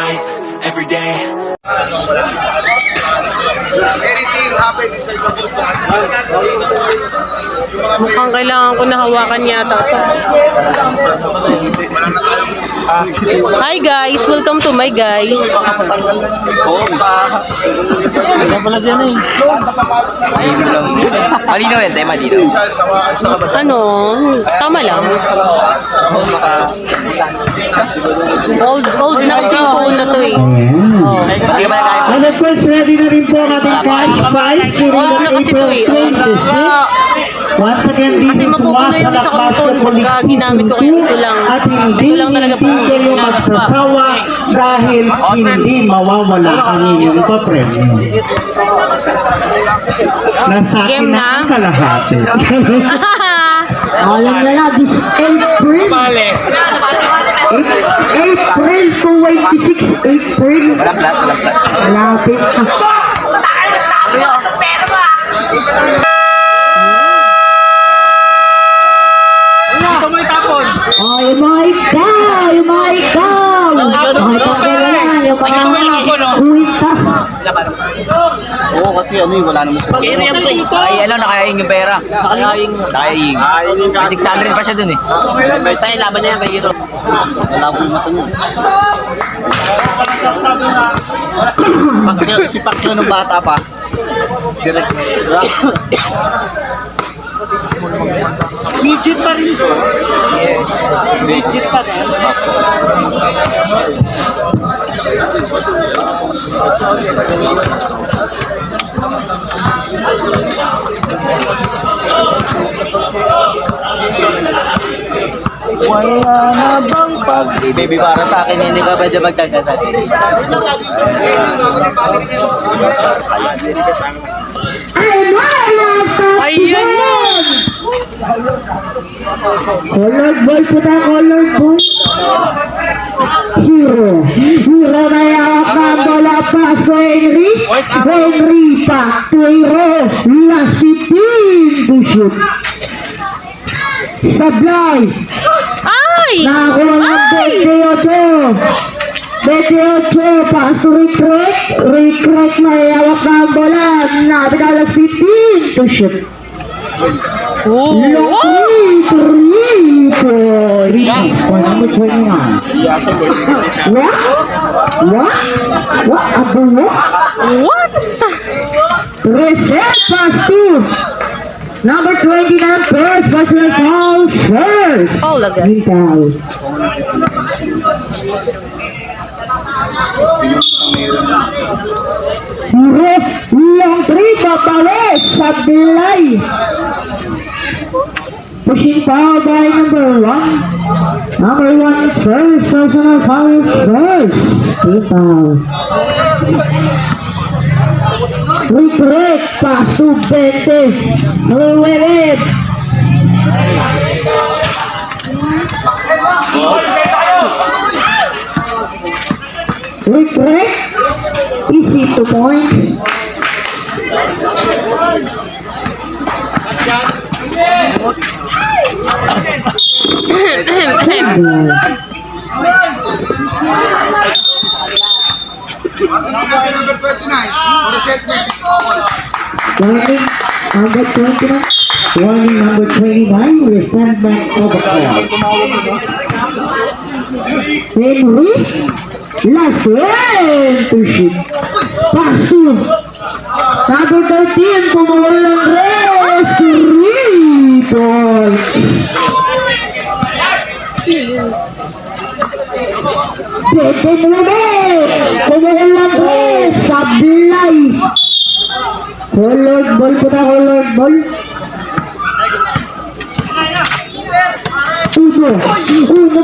life, every day. Anything happen inside the group. Mukhang kailangan ko na hawakan yata to. Hi guys! Welcome to my guys. Malinaw yan, tayo malinaw. Ano? Tama lang. Old na kasi yung phone na to eh. Oh. Hindi ka ba nagkaya? And of course, ready na rin po ang ating cash prize during Old na the kasi to eh. April 26. Once again, Kasi mapupuno yung isa kong phone pagka ginamit ko kaya ito lang. At Ito lang talaga po. hindi kayo magsasawa dahil hindi mawawala ang inyong papremyo. Nasa akin Game na na? ang kalahati. Alam na lang, this April. April 26, April. Walang plus, walang plus. Malapit na. Oh, yung mga ikaw, yung mga ikaw. Okay, pagkala na, yung mga kuwintas. Oo, kasi ano yung wala naman sa... Ay, ano, nakayaing yung pera. Nakayaing. May 600 pa siya dun eh. Sa'yo, laban niya yung kay Hiro. Wala ko yung mata niya. Si Pacquiao nung bata pa. Direct. Legit pa rin to. Legit pa rin. Wala na bang pag... Baby, para sa akin, hindi ka pwede magdagdagan. Ayun na! Colored boy po tayo, colored boy. Hero. Hero na yawak na bola pa sa Henry. Henry pa. Hero. Lasitin to shoot. Sablay. Ay! Nakakuha ng 28. 28 pa sa Recruit. Recruit na yawak na bola. Nabigala si Team to shoot. Oh! For number 29. What? Abu what? What? Reset pass to number 29. First, personal foul. First. Foul agad. Ikaw. Ref, long three, babalik, sablay. Pushing foul by number 1. Number 1, first, personal foul, first. Ikaw. Regret, pass to 20. Nueve. Regret, easy 2 points. Number 29. For the set next. Warning number 29. Warning number 29. Resentment of the call. Henry. Last one to shoot. Pasu. Number 13. Pumawal ng rest. 3 points. Pwede mo naman. Pumawal ng rest. Sablay. Colored ball po na, colored ball. Uno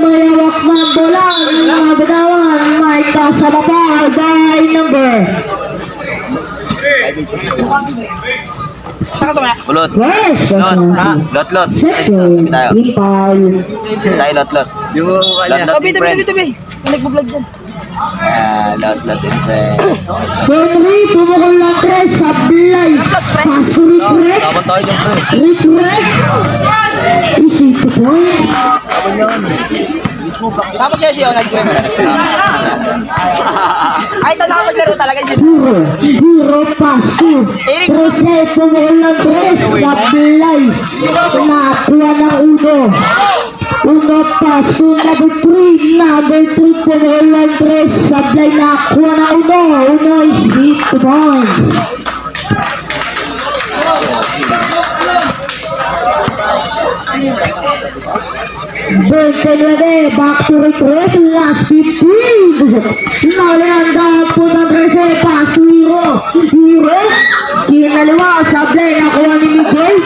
mayawak na ang bola. Mga bitawan, may sa baba. By number. Ulot. Yes. Lot. Second. Tayo. Impal. Tayo, lot. Yung kanya. Lot in friends. Lot in friends. Henry, pumukol na tres. Sablay. Paso regret. Laban tayo dyan, pre. Regret. Easy to points. Kapag siya siya, nagkwento. Ay, ito nakapaglaro talaga siya. Hero paso. Proseso mo lang tres. Sablay. Nakuha ng uno. Uno paso. Number 3. Number 3 po mo lang tres. Sablay nakuha ng uno. Uno is 6 points. Bentenwede, back to retreat, last 15. Nalanda po ng 13, pass Hero. Hero, kinaliwa, sablay, nakuha ni Miguel.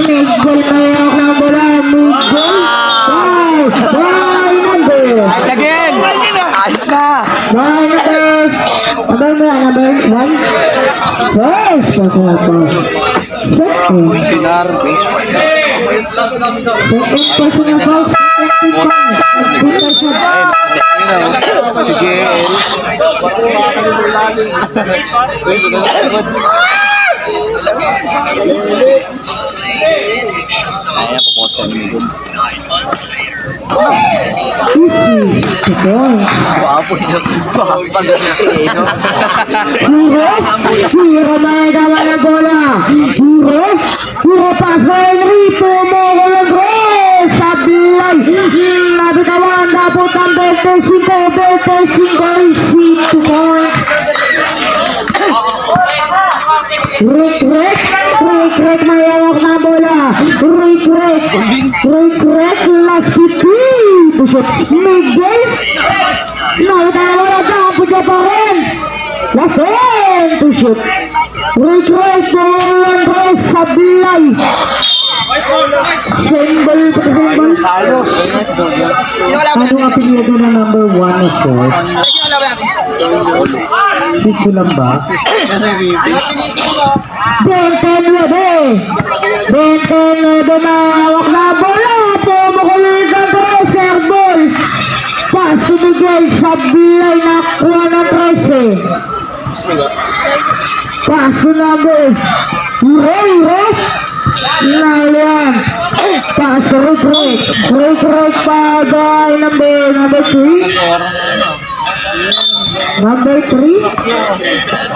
Miguel mayroon ng bola, Miguel. Wow, wow, number. Ayos again! Ayos na! Wow, number. Number mo yan, number 1. Yes, Sinar, personal foul. sige. Ayan, puposa ni Miguel. Easy. Wapo yun. Pag na no? Hero may gawa ng bola. Hero pasa Henry. Tumoko ng Gres. Sablay. Nabitawan. Dapat ang 25 receipt points. Rick may hawak na bola. Rick last 15. Miguel. Nakita na dapat siya pa rin. Last 10 to shoot. Rick Andres Sablay. Symbol pa symbol. Ayos. Sino wala ba Ano nga pinili na number 1 na short? Sino wala ba natin? Dito lang ba? Bentenwede na hawak na bola. Tumukulit ang Treser ball. Pass to Miguel Sablay na kuha ng 13. Pass to number. Hero. Nalian. Pass to Rick pa by number 3. Number 3.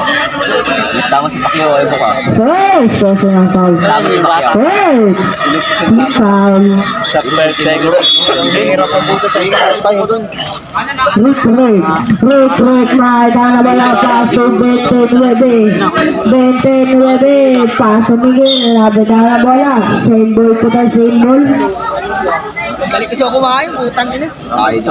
Tama si Pacquiao, ay buka. First, also ng foul. Tama si Pacquiao. First, foul. Sa first second. Hirap ang buto sa isang tayo dun. Rick, nakita na wala paso, 29. Paso Miguel, nakita na wala. Same ball po tayo, same ball. Balik kasi ako kumain, utang din eh. Ay, ito.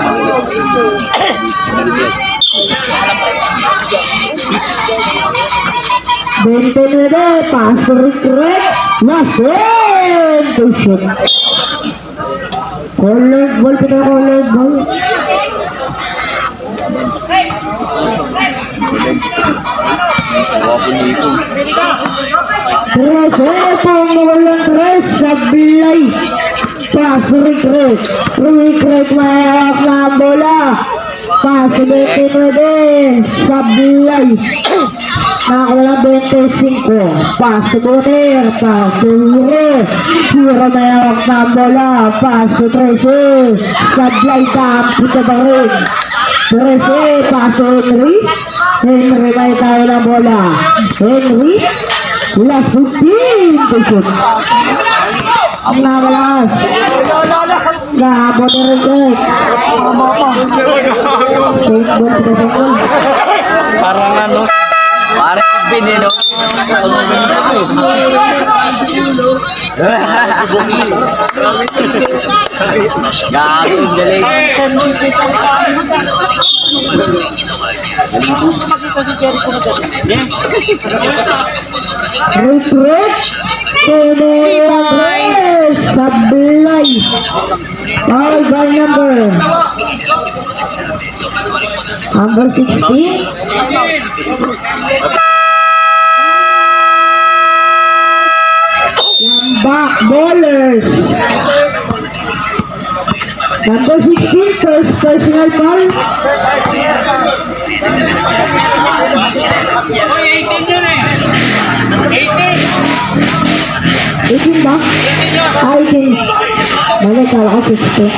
Paso Rick. Lasen to shoot. Colored ball po tayo, colored ball. Wapo dito. Walang tres, Sablay. Paso Rick. Rick may hawak na ang bola. Paso 29, Sablay. Nakakuha ng 25. Paso Bonner. Paso Hero may hawak na ang bola. Paso 13. Sablay dampo ka ba rin? 13. Paso Henry may tayo ng bola. Henry. Last 15 to shoot. Ang nakalas. Nahabot na rin Greg. Safe ball sa ball. Parang ano. Parang bin eh, no? Gago, galing. Rick. Sablay. Foul by number 16. Back ballers. Number 16, first personal foul. 18 ba? 18. Mali, kala ko 16.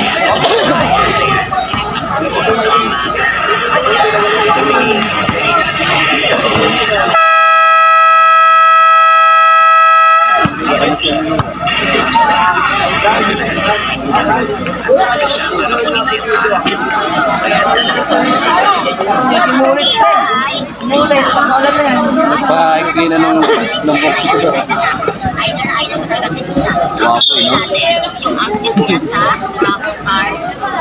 Paikli na ng box ito. Wapo, no? Yung outfit niya sa rockstar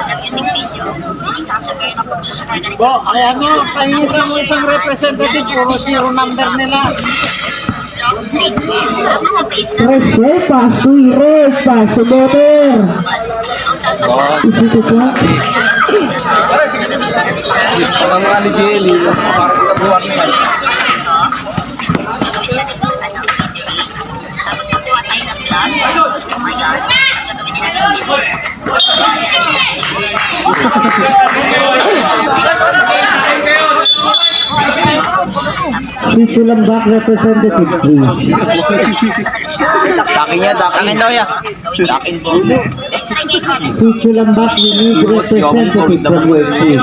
na music video. Sinisasagay na puti siya kaya ganito. Bo, kaya mo, pahingi mo isang representative, puro zero number nila. Long straight hair. Tapos sa face na Reserva, suiro, paso, boter. Isito ko. Ang mga ligeli. gagawin natin tapos magkuha tayo ng vlog. Oh my God. Tapos gagawin din natin Sito lang back representative, please. Takin niya, takin daw ya. Takin po. Sito lang back, we need representative from your team.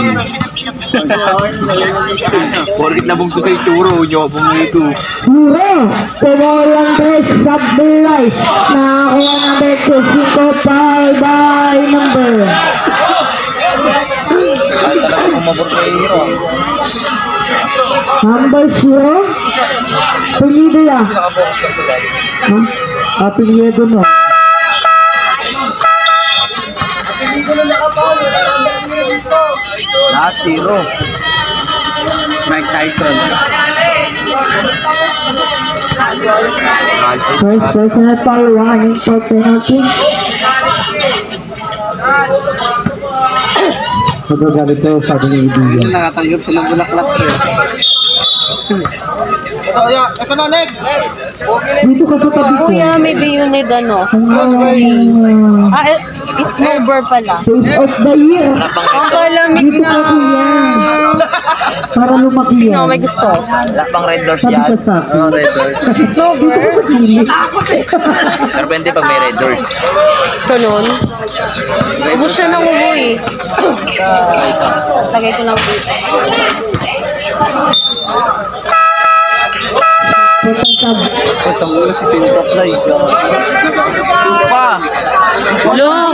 Porkit na bungto sa ituro, nyo bumito. Puro, Pumulang Tres, Sablay, nakakuha ng 25 by number. Ay, talaga kumabot na yung hero. Number 0, Pilido ya. Nakabox lang sila. Pilido no. Lahat zero. Mike Tyson. First personal foul, running for penalty. Magagamit ito sa ating ibigan. Nakatanggap silang bulaklak eh. Ito na, Nick. Dito ka sa tabi ko. Kuya, may unit ano. Snowbird pala. Face of the year. Ang kalamig Dito na. ka kuya. Para lumaki Sino yan. may gusto? Wala pang red doors Sabi yan. ka sa akin. Red doors. Snowbird? Pero pwede pag may red doors. Ganun. Ubus siya ng ubo eh. Lagay ko ng food. Itong ulo si Philip Play. Pa! Hala!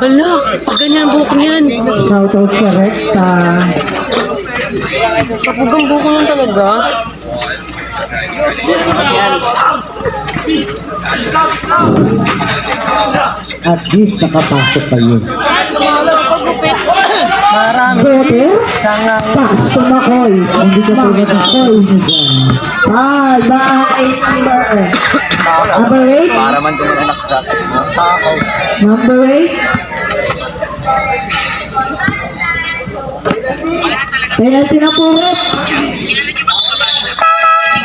Hala! Ganyan ang buhok niyan. Shout out sa Recta. Kapugang buhok lang talaga. At least nakapasok pa yun. Pagupit. Bote? Paso na koy. Hindi ka po nakakoy mo dyan. Bye! Number 8? Para man kung anak sa tao. Number 8? Penalty na po, Rep.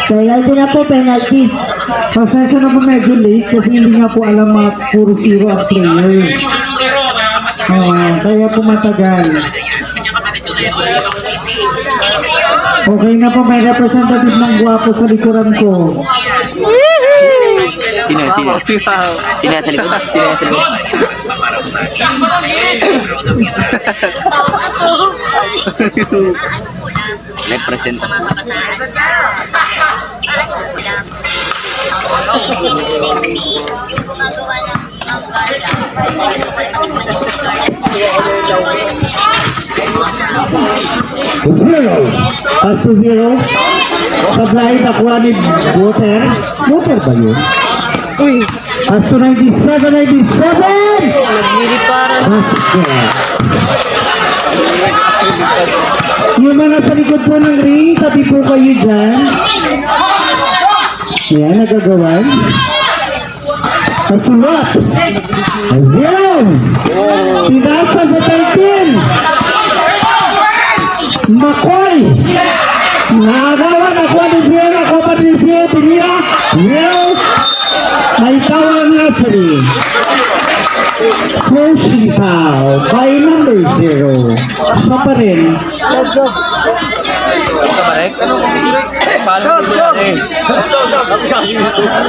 Penalty na po, penalty. Pasensya na po medyo late kasi hindi nga po alam mga puro zero ang players. Kaya po matagal. Okay na po, may representative ng guwapo sa likuran ko. Sino? Sino? Sino sa likod? Sino sa likod? Represent. yung gumagawa ng manggarla. Gusto ko rin matikman yung Zero. Paso zero. Sablay nakuha ni Water. Water ba yun? Uy! Paso 97, 97! Nagliliparan. Basket. Yung mga sa likod po ng ring, tabi po kayo dyan. Yan, nagagawan. Pasulat. Zero. Pinasa sa 13. Makoy. Nakagawa na kuha ni Zero. Kuha ni Zero. Tinira. Zero. May tawang referee. Closing foul by number 0. Siya pa rin. Kabarek?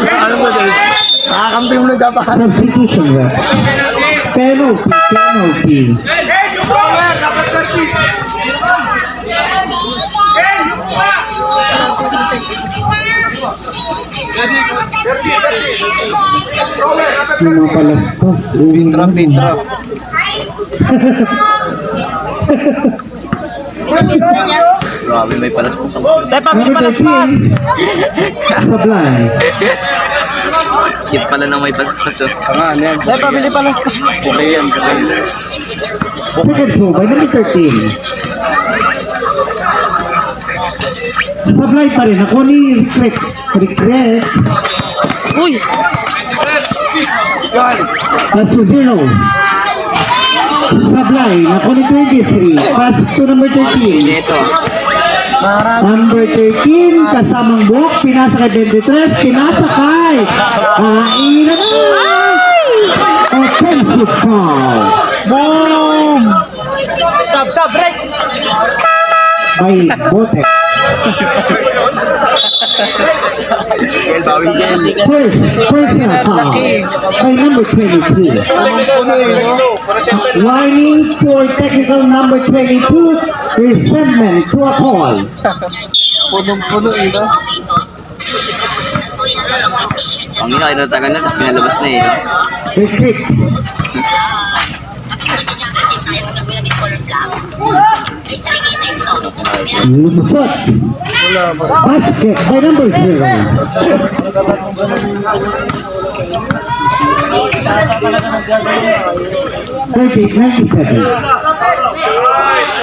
Ano mo din? Nakakampi mo na dapat. Substitution ref. Penalty. Penalty. Yung mga palaspas. Pintra. Grabe, may palas po sa Number 13. Sablay. Kit pala na may palas-pas oh. Ano yan? Ay, pabili pala. Okay yan. Second throw by number 13. Sablay pa rin. Ako ni Regret. Uy! That's to 0. Sablay. Ako ni 23. Pass to number 13. Ito. Number 13, kasamang buhok, pinasa kay 23, pinasa kay Aina na! Offensive foul. Boom! Sab, break! By Botek. Kel, bawin Kel. First, personal foul by number 22. Warning for technical number 22, resentment to a call. Punong-puno ito. Ang ina, kinatagal na, tapos pinalabas na eh. Retreat. Lumusot. Basket by number 0. Thirty, 97.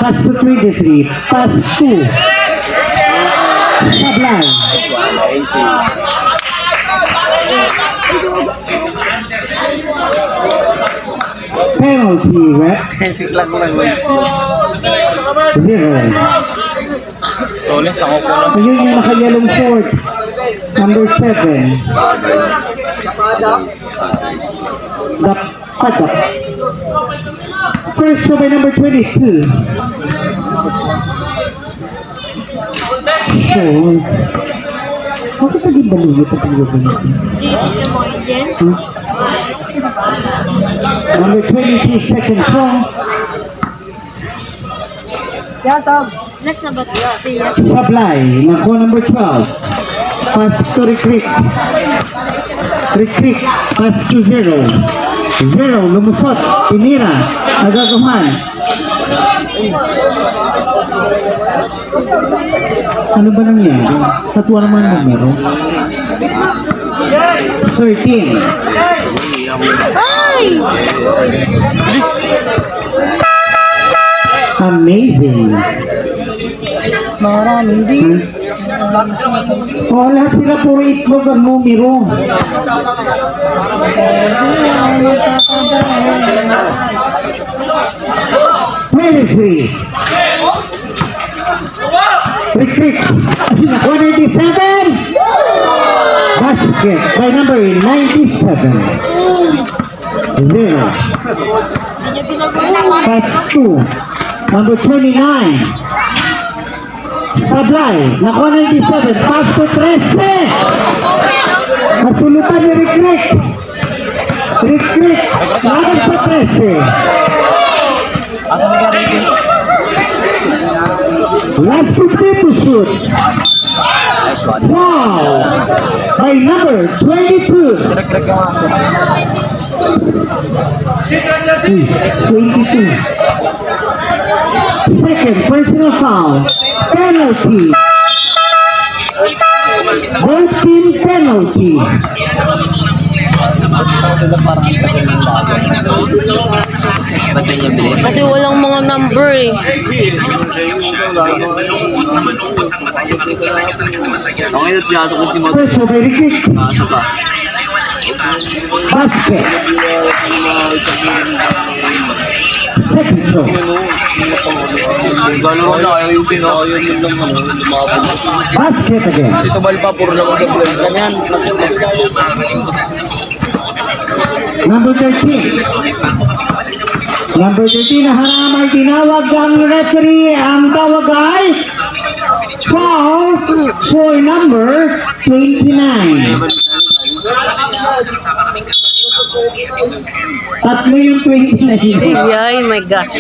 Pass to 23. Pass to Sablay. Penalty, rep. Siklang lang. 0. Tones, ako po lang. Ayun yung naka-yellow short. Number 7. The Patak. First show by number 22. So, bakit naging baliw ito pag Number 22, second show. Last na ba ito? Sablay, nako number 12. Pass to Recruit. Recruit, pass to 0. 0, lumusot, tinira, agagaman. Ano ba nangyari? Tatwa naman ang numero. 13. Amazing. Maraming din. Oh, lahat sila puro itlog ang numero. Twenty-three. Retreat. 187. Basket by number 97. 0. Pass 2. Number 29. Sablay. Nakuha 97. Pass to 13. Masulutan ni Recruit. Recruit. Laban sa 13. Last 50 to shoot. Wow! By number 22. 22. Second personal foul. Penalty. Both team penalty. Ba't niya bilhin? Kasi walang mga number eh. Okay, pinasok ko si Mod. First over the kick. Asa pa? Basket. Second throw. Gano'n mo na, ayaw yung sino. Basket again. Ito bali pa, puro naman sa blend. Ganyan. Number 13. Number 13 na haramay tinawag ang referee. Ang tawag ay foul for number 29. Tatlo yung 29. Ay, my gosh.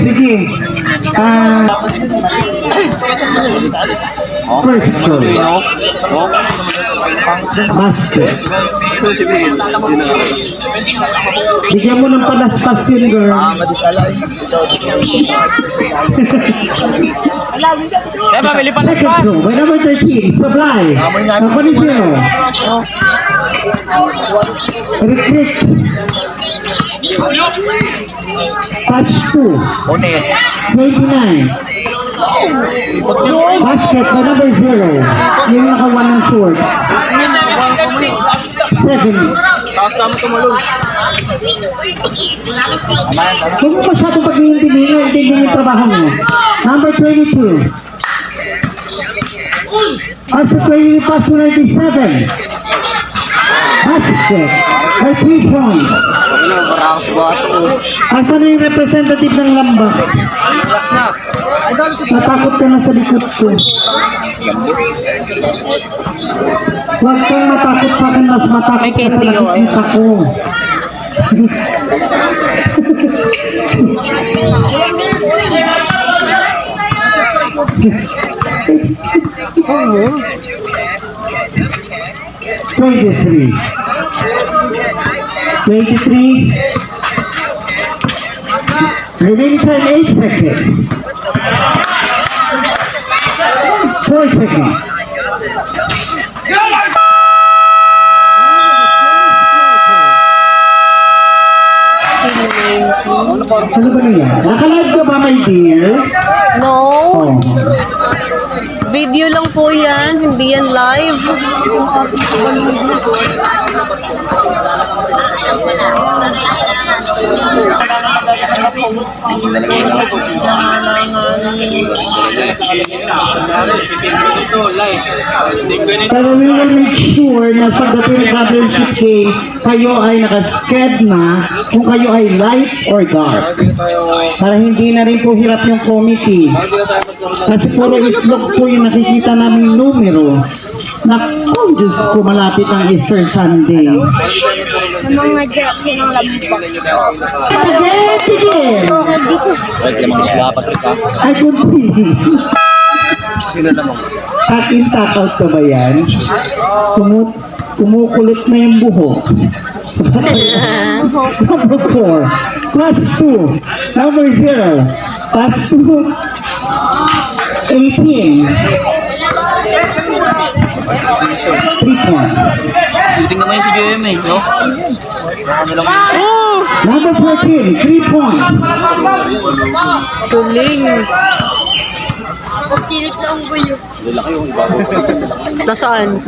Sige. First choice. Basket. Bigyan mo ng palaspas yun, girl. Second throw by number 13, Supply. Ako ni Zero. Retreat. Pass 2. 29. Basket by number 0. Yung nakawan ng short. 7. Huwag mo masyadong pag-iintindihin, intindihin yung trabaho mo. Number 22. Pass to 20, pass to 97. Basket by 3 points. Asa na yung representative ng Lambak? Natakot ka na sa likod ko. Huwag kang matakot sa akin, mas matakot ka sa nakikita ko. Twenty-three. Remaining time 8 seconds. 4 seconds. Ano ba niya? Nakalive ka ba, my dear? No. Oh. Video lang po yan. Hindi yan live. Pero we will make sure na sa dating championship game, kayo ay nakasked na kung kayo ay light or dark. Para hindi na rin po hirap yung committee. Kasi puro itlog po yung nakikita naming numero. Naku, Diyos ko, malapit ang Easter Sunday. Mga Jeffrey ng Lambak. Again, again! I continue. Akin takaw ka ba yan? Kumukulit na yung buhok. Number 4. Plus 2. Number 0. Plus 2. 18. 3 points. Shooting naman yung si GM eh, no? Number 14. 3 points. Tuling. Silip na ang buyo. Nasaan? 0.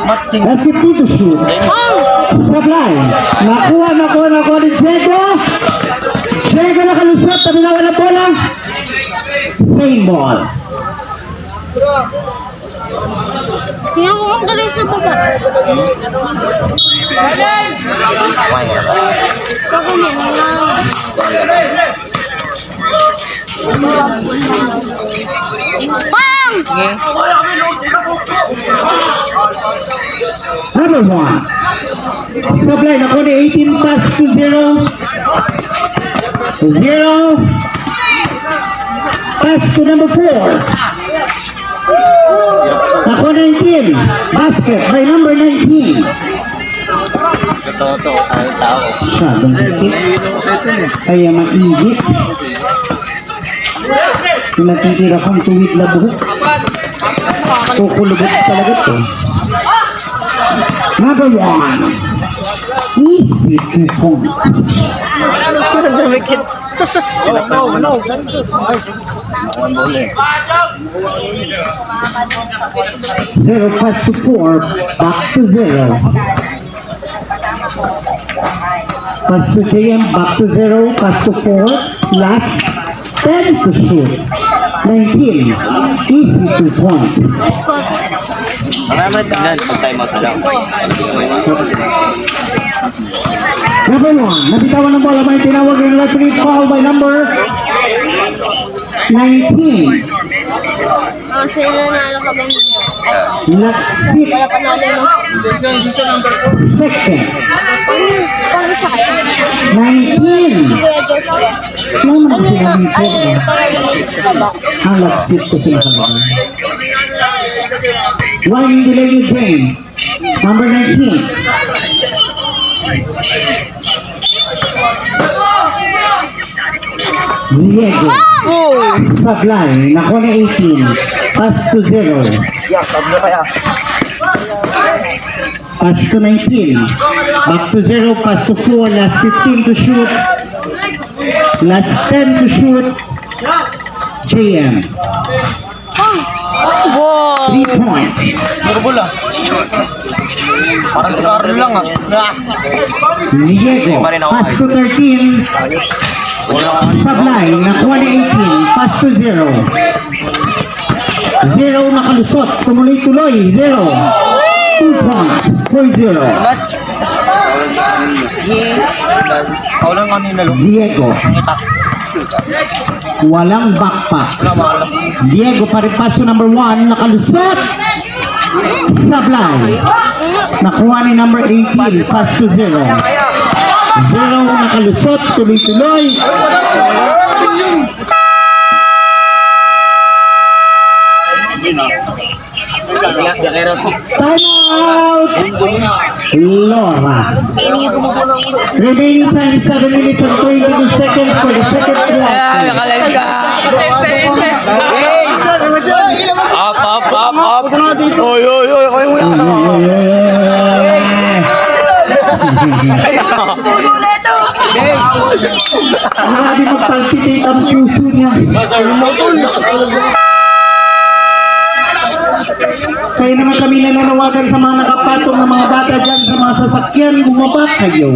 That's 50 to shoot. Supply. Nakuha ni Diego. Diego nakalusot. Tabi na wala bola. Same ball. Tingnan mo ang galing sa baba. Baka mo Bang! Number 1. Supply. Nakuha ni 18 pass to 0. 0. Pass to number 4. Ako 19. Basket by number 19. Totoo, tao. Masyadong higit. Kaya maigit. Pinatitira kong tuwid na buhok. Kukulubot talaga to. Number 1. Easy 2 points. Zero pass to 4, back to 0. Pass to JM, back to 0, pass to 4, last 10 to shoot. 19, easy 2 points. Marami na tignan pag time out na lang. Number 1, nabitawan ng bola, may tinawag yung referee foul by number 19. Sila nanalo ka ganyan. Laksik. Kaya panalo mo. Second. Paano sa kanya? 19. Kuya Joshua. Ano naman Ano sila yung dito? tournament sa ba? Ang laksik ko sila talaga. One in delayed game. Number 19. Diego. Sablay. Nakuha na 18. Pass to 0. Pass to 19. Back to 0. Pass to 4. Last 15 to shoot. Last 10 to shoot. JM. Wow. 3 points. Parang si Carlo lang ah. Diego. Pass to 13. Sablay. Nakuha na 18. Pass to 0. 0 nakalusot. Tumuloy-tuloy. 0. 2 points. 4-0. Kaulang ano yung nalo. Diego. Walang backpack. Diego pa rin paso number 1. Nakalusot. Sablay. Nakuha ni number 18. Pass to 0. 0 nakalusot. Tuloy-tuloy. Time out! Laura. Remaining time 7 minutes and 22 seconds for the second quarter. Nakalive ka! Up! Oy! Kayo muna! Grabe magpalpitate ang puso niya. Kaya naman kami nananawagan sa mga nakapatong na mga bata dyan sa mga sasakyan, bumaba kayo.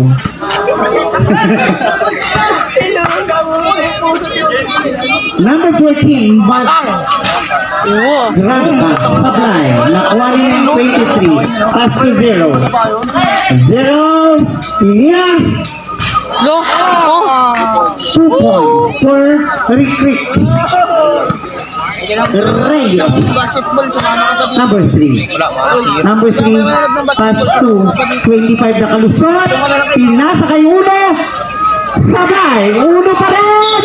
Number 14, Grandpa, Sablay, nakuha niya ng 23, pass to 0. 0, Pinia, No. Oh. 2 points for Rick. Reyes, number 3. Number 3, pass to 25 na kalusot. Pinasa kay Uno. Sablay, Uno pa rin.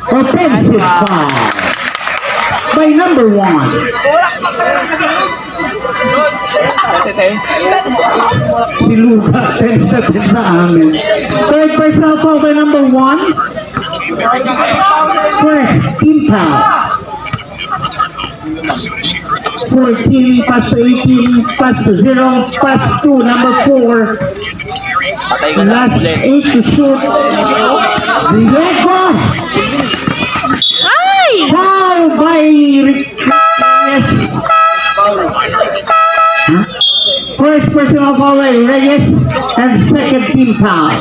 Offensive foul by number 1. Si Luga, tense na amin. Third personal foul by number 1. First, team foul. 14, pass to 18, pass to 0, pass to number 4. Last 8 to shoot. Diego! Foul by Reyes. First personal foul by Reyes and second team foul.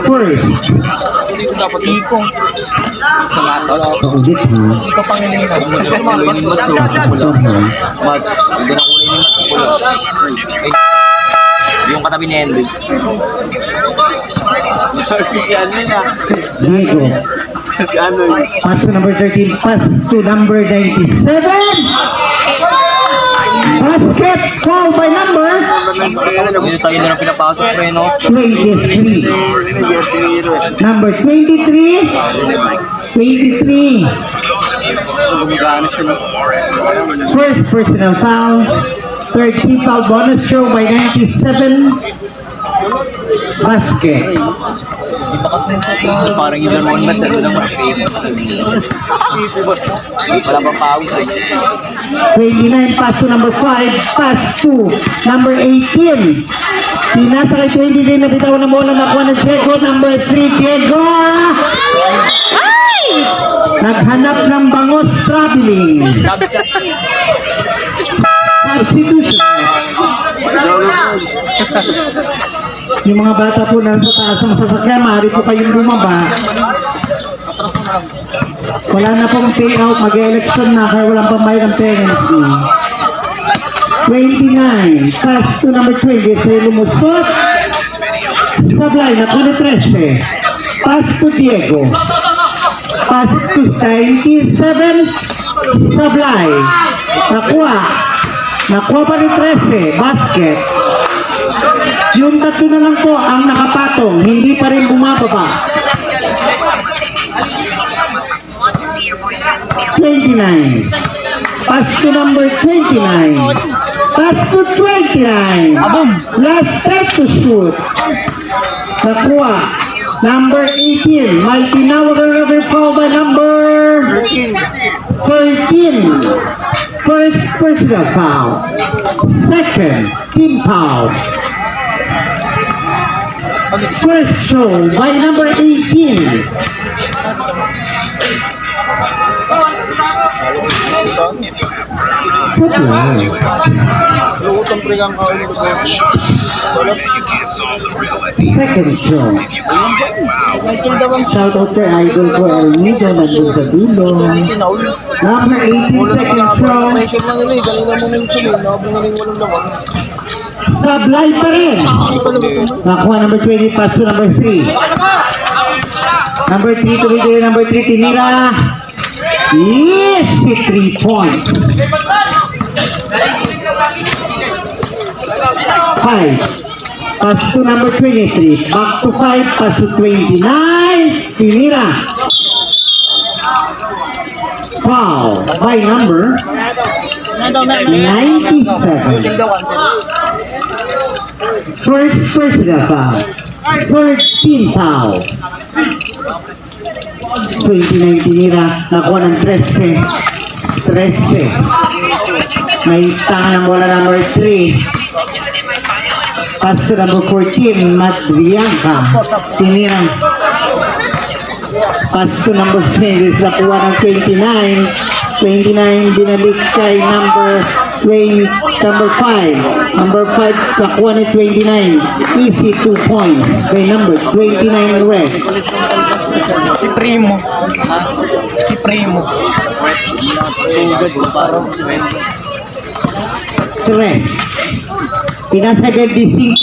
First. Ulit ha. Ikaw pang hiling na. Yung katabi ni Henry. Diego. Pass to number 13. Pass to number 97. Basket foul by number Hindi tayo na pinapasok pre, no? 23. Number 23. 23. First personal foul. Third team foul bonus throw by 97. Basket. Parang either one match at lang mag-skate. Wala pang pawis eh. 29 pass to number 5. Pass to number 18. Pinasa kay 23 na bitaw na bola nakuha ng Diego. Number 3, Diego. Naghanap ng bangos traveling. Substitution. Yung mga bata po nasa taas ng sasakyan, maaari po kayong bumaba. Wala na pong payout, mag-election na kaya walang pambayad ng penalty. 29, pass to number 20, lumusot. Sablay, nakuha 13. Pass to Diego. Pass to 97. Sablay. Nakuha. Nakuha pa ni 13. Basket. Yung tatlo na lang po ang nakapatong. Hindi pa rin bumababa. 29. Pass to number 29. Pass to 29. Last step to shoot. Nakuha. Number 18. May tinawag ang rubber foul by number 13. First personal foul. Second, team foul. First show by number 18. Sablay. Lutong prigang ka ulit sa Second show. Shout out kay Idol ko El Nido nandun sa dulo. Number 18, second show. pressure lang nila eh. Kanina mo nang tuloy. Nakabong na rin walang laman. Sablay pa rin. Nakuha number 20, pass to number 3. Number 3 tuloy din, number 3 tinira. Yes, 3 points. 5. Pass to number 23. Back to 5, pass to 29. Tinira. Foul by number 97. First personal foul. Third team foul. 29 tinira. Nakuha ng 13. 13. May tanga ng bola number 3. Pass to number 14. Matt Bianca. Sinirang. Pass to number 10. Nakuha ng 29. 29 binalik kay number 5. Number 5 nakuha ni 29. Easy 2 points kay number 29 red. Si Primo. Si Primo. Tres. Pinasa 25.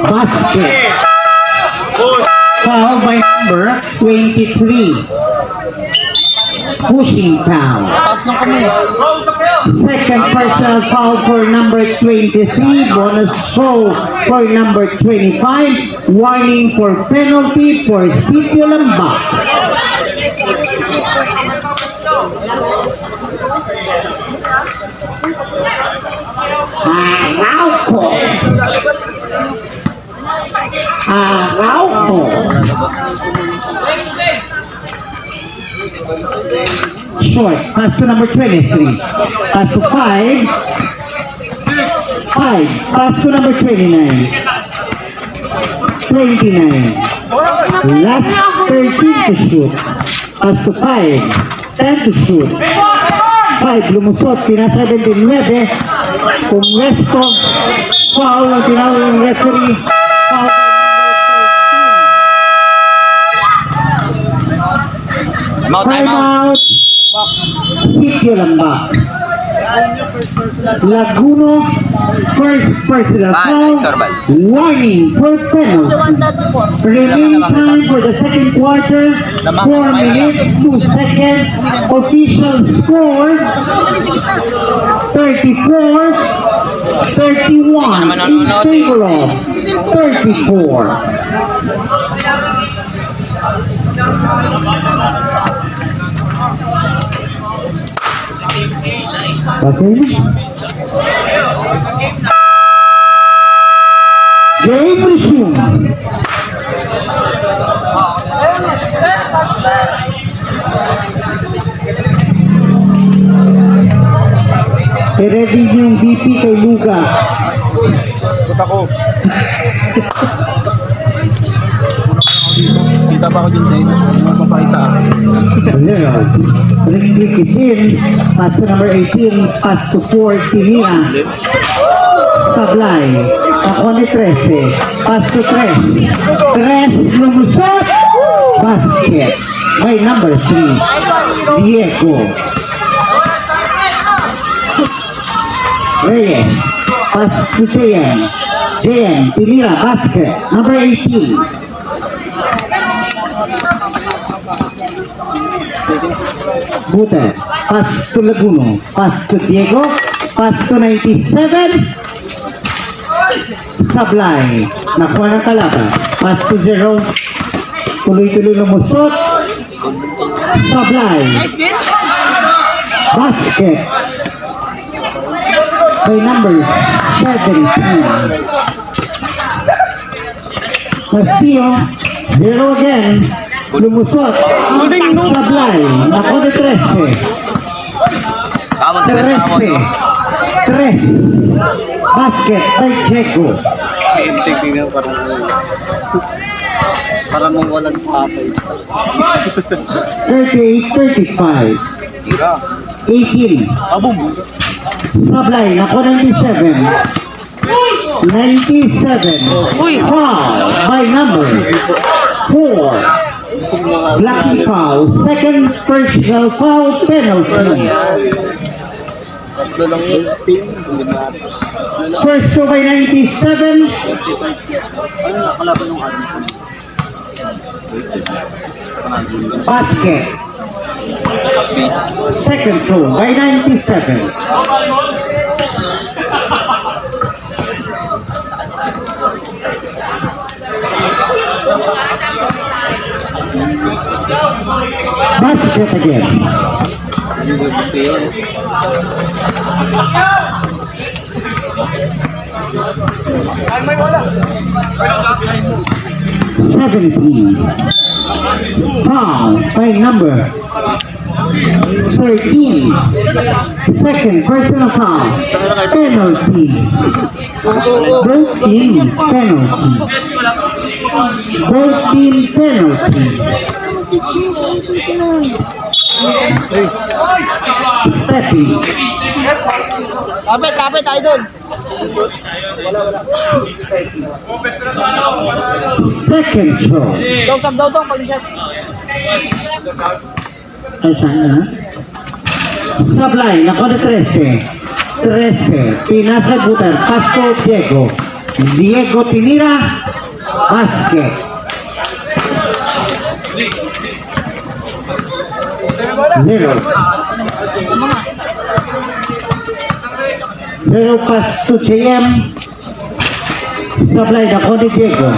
Basket. Foul by number 23. Pushing foul. Second personal foul for number 23. Bonus foul for number 25. Warning for penalty for Sitio Lambak. Arauco. Arauco. Short. Pass to number 23. Pass to 5. 5. Pass to number 29. 29. Last 13 to shoot. Pass to 5. 10 to shoot. 5. Lumusot. Pinasa 29. Pumwesto. Foul ang tinawag ng referee. Foul. Time out. Sitio Lambak. Laguno, first personal foul. Warning for penalty. Remaining time for the second quarter, 4 minutes, 2 seconds. Official score, 34, 31 in favor of 34. Pasing. Game resume. I-ready yung BP kay Luga. Punta ko. Kita pa ako din dito. Mapapakita ako. Leonard. Rick is in. Pass to number 18. Pass to 4. Tinira. Sablay. Ako ni 13. Pass to 3. 3 lumusot. Basket. By number 3. Diego. Reyes. Pass to JN. JN. Tinira. Basket. Number 18. Buter. Pass to Laguno. Pass to Diego. Pass to 97. Sablay. Nakuha ng kalaban. Pass to 0. Tuloy-tuloy lumusot. Sablay. Basket. By number 17. Castillo. 0 again. Lumusot. Sablay. Nakuha ng 13. 13. 3. Basket by Checo. Para mong walang patay. 38-35. 18. Sablay, nako 97. 97. Foul by number 4. Blocking foul. Second personal foul penalty. Tatlo lang yung team. First to by 97. Ano nakalaban ng ano? Basket. Second throw by 97. Basket again. 17. Foul by number 13. Second personal foul. Penalty. Both team penalty. Both team penalty. Stepping. Kapit tayo doon. Second throw. Daw, pag-shot. Ay, saan na? Sablay, nako na 13. 13. Pinasa Buter. Pasto Diego. Diego tinira. Basket. Zero. Zero pass to JM. Sablay, nako ni Diego.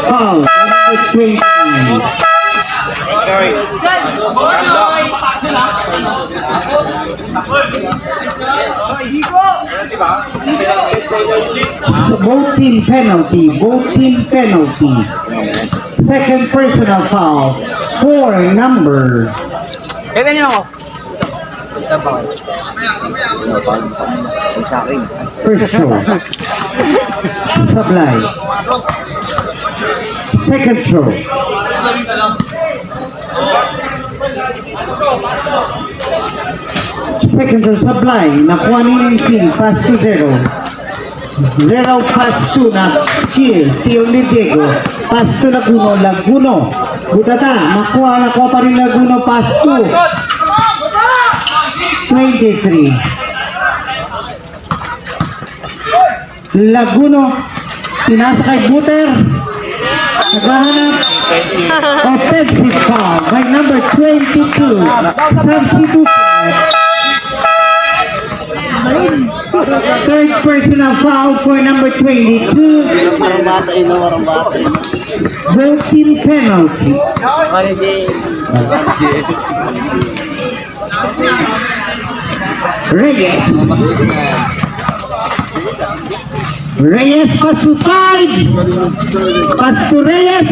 Foul. Number 29. Both team penalty. Both team penalty. Second personal foul for number. Kaya niyo ako. Sa akin. First show. Sablay. Second show. Second show. Sablay. Nakuha ni Nensin. Pass to 0. 0 pass to na Steal ni Diego. Pass to Laguno. Laguno. Butata. Nakuha pa rin Laguno. Pass to 23. Laguno. Pinasa kay Buter. Naghahanap. Offensive foul by number 22. Substitution. Third personal foul for number 22. Both team penalty. Reyes. Reyes pass to 5. Pass to Reyes.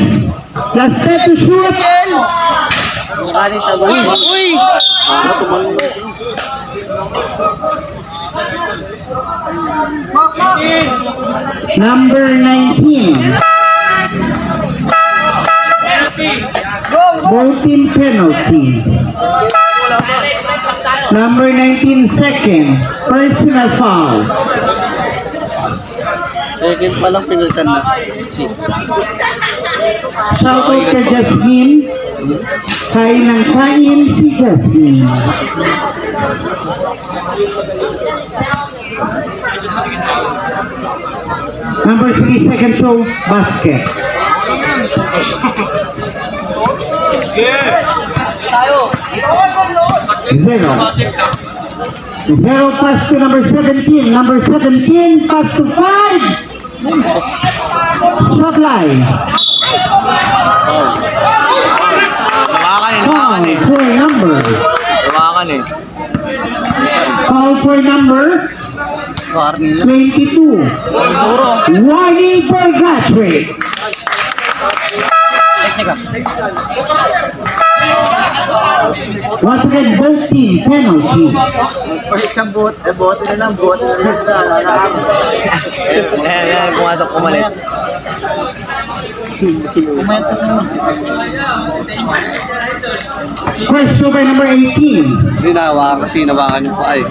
Last set to shoot. Uy! Number 19. Both team penalty. Number 19 second. Personal foul. Second pa lang pinalitan na. Shoutout kay Jasmine. Kain ng kain si Jasmine. Number 3 second throw. Basket. 0. 0 pass to number 17. Number 17 pass to 5. Supply. Nawakan eh. Foul for number. Nawakan eh. Foul for number 22. Warning for Gatwick. Once again, both team penalty. Pumasok pumalit. Question by number 18. Hindi nawakan kasi nawakan yung pa eh.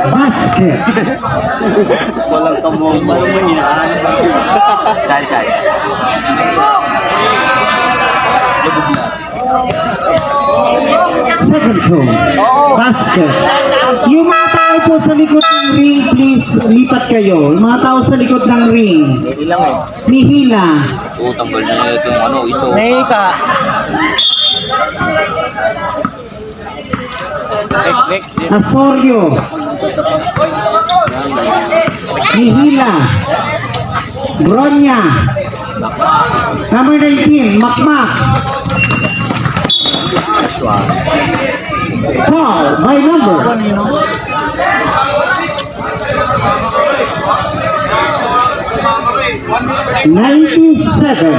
Basket. Walang kamong. Saan? Second throw. Basket. Yung mga tao po sa likod ng ring, please lipat kayo. Yung mga tao sa likod ng ring. Ilang eh. Nihila. Tanggal na itong iso. Asorio. Nihila. Bronya. Number 19, Makmak. Foul by number 97.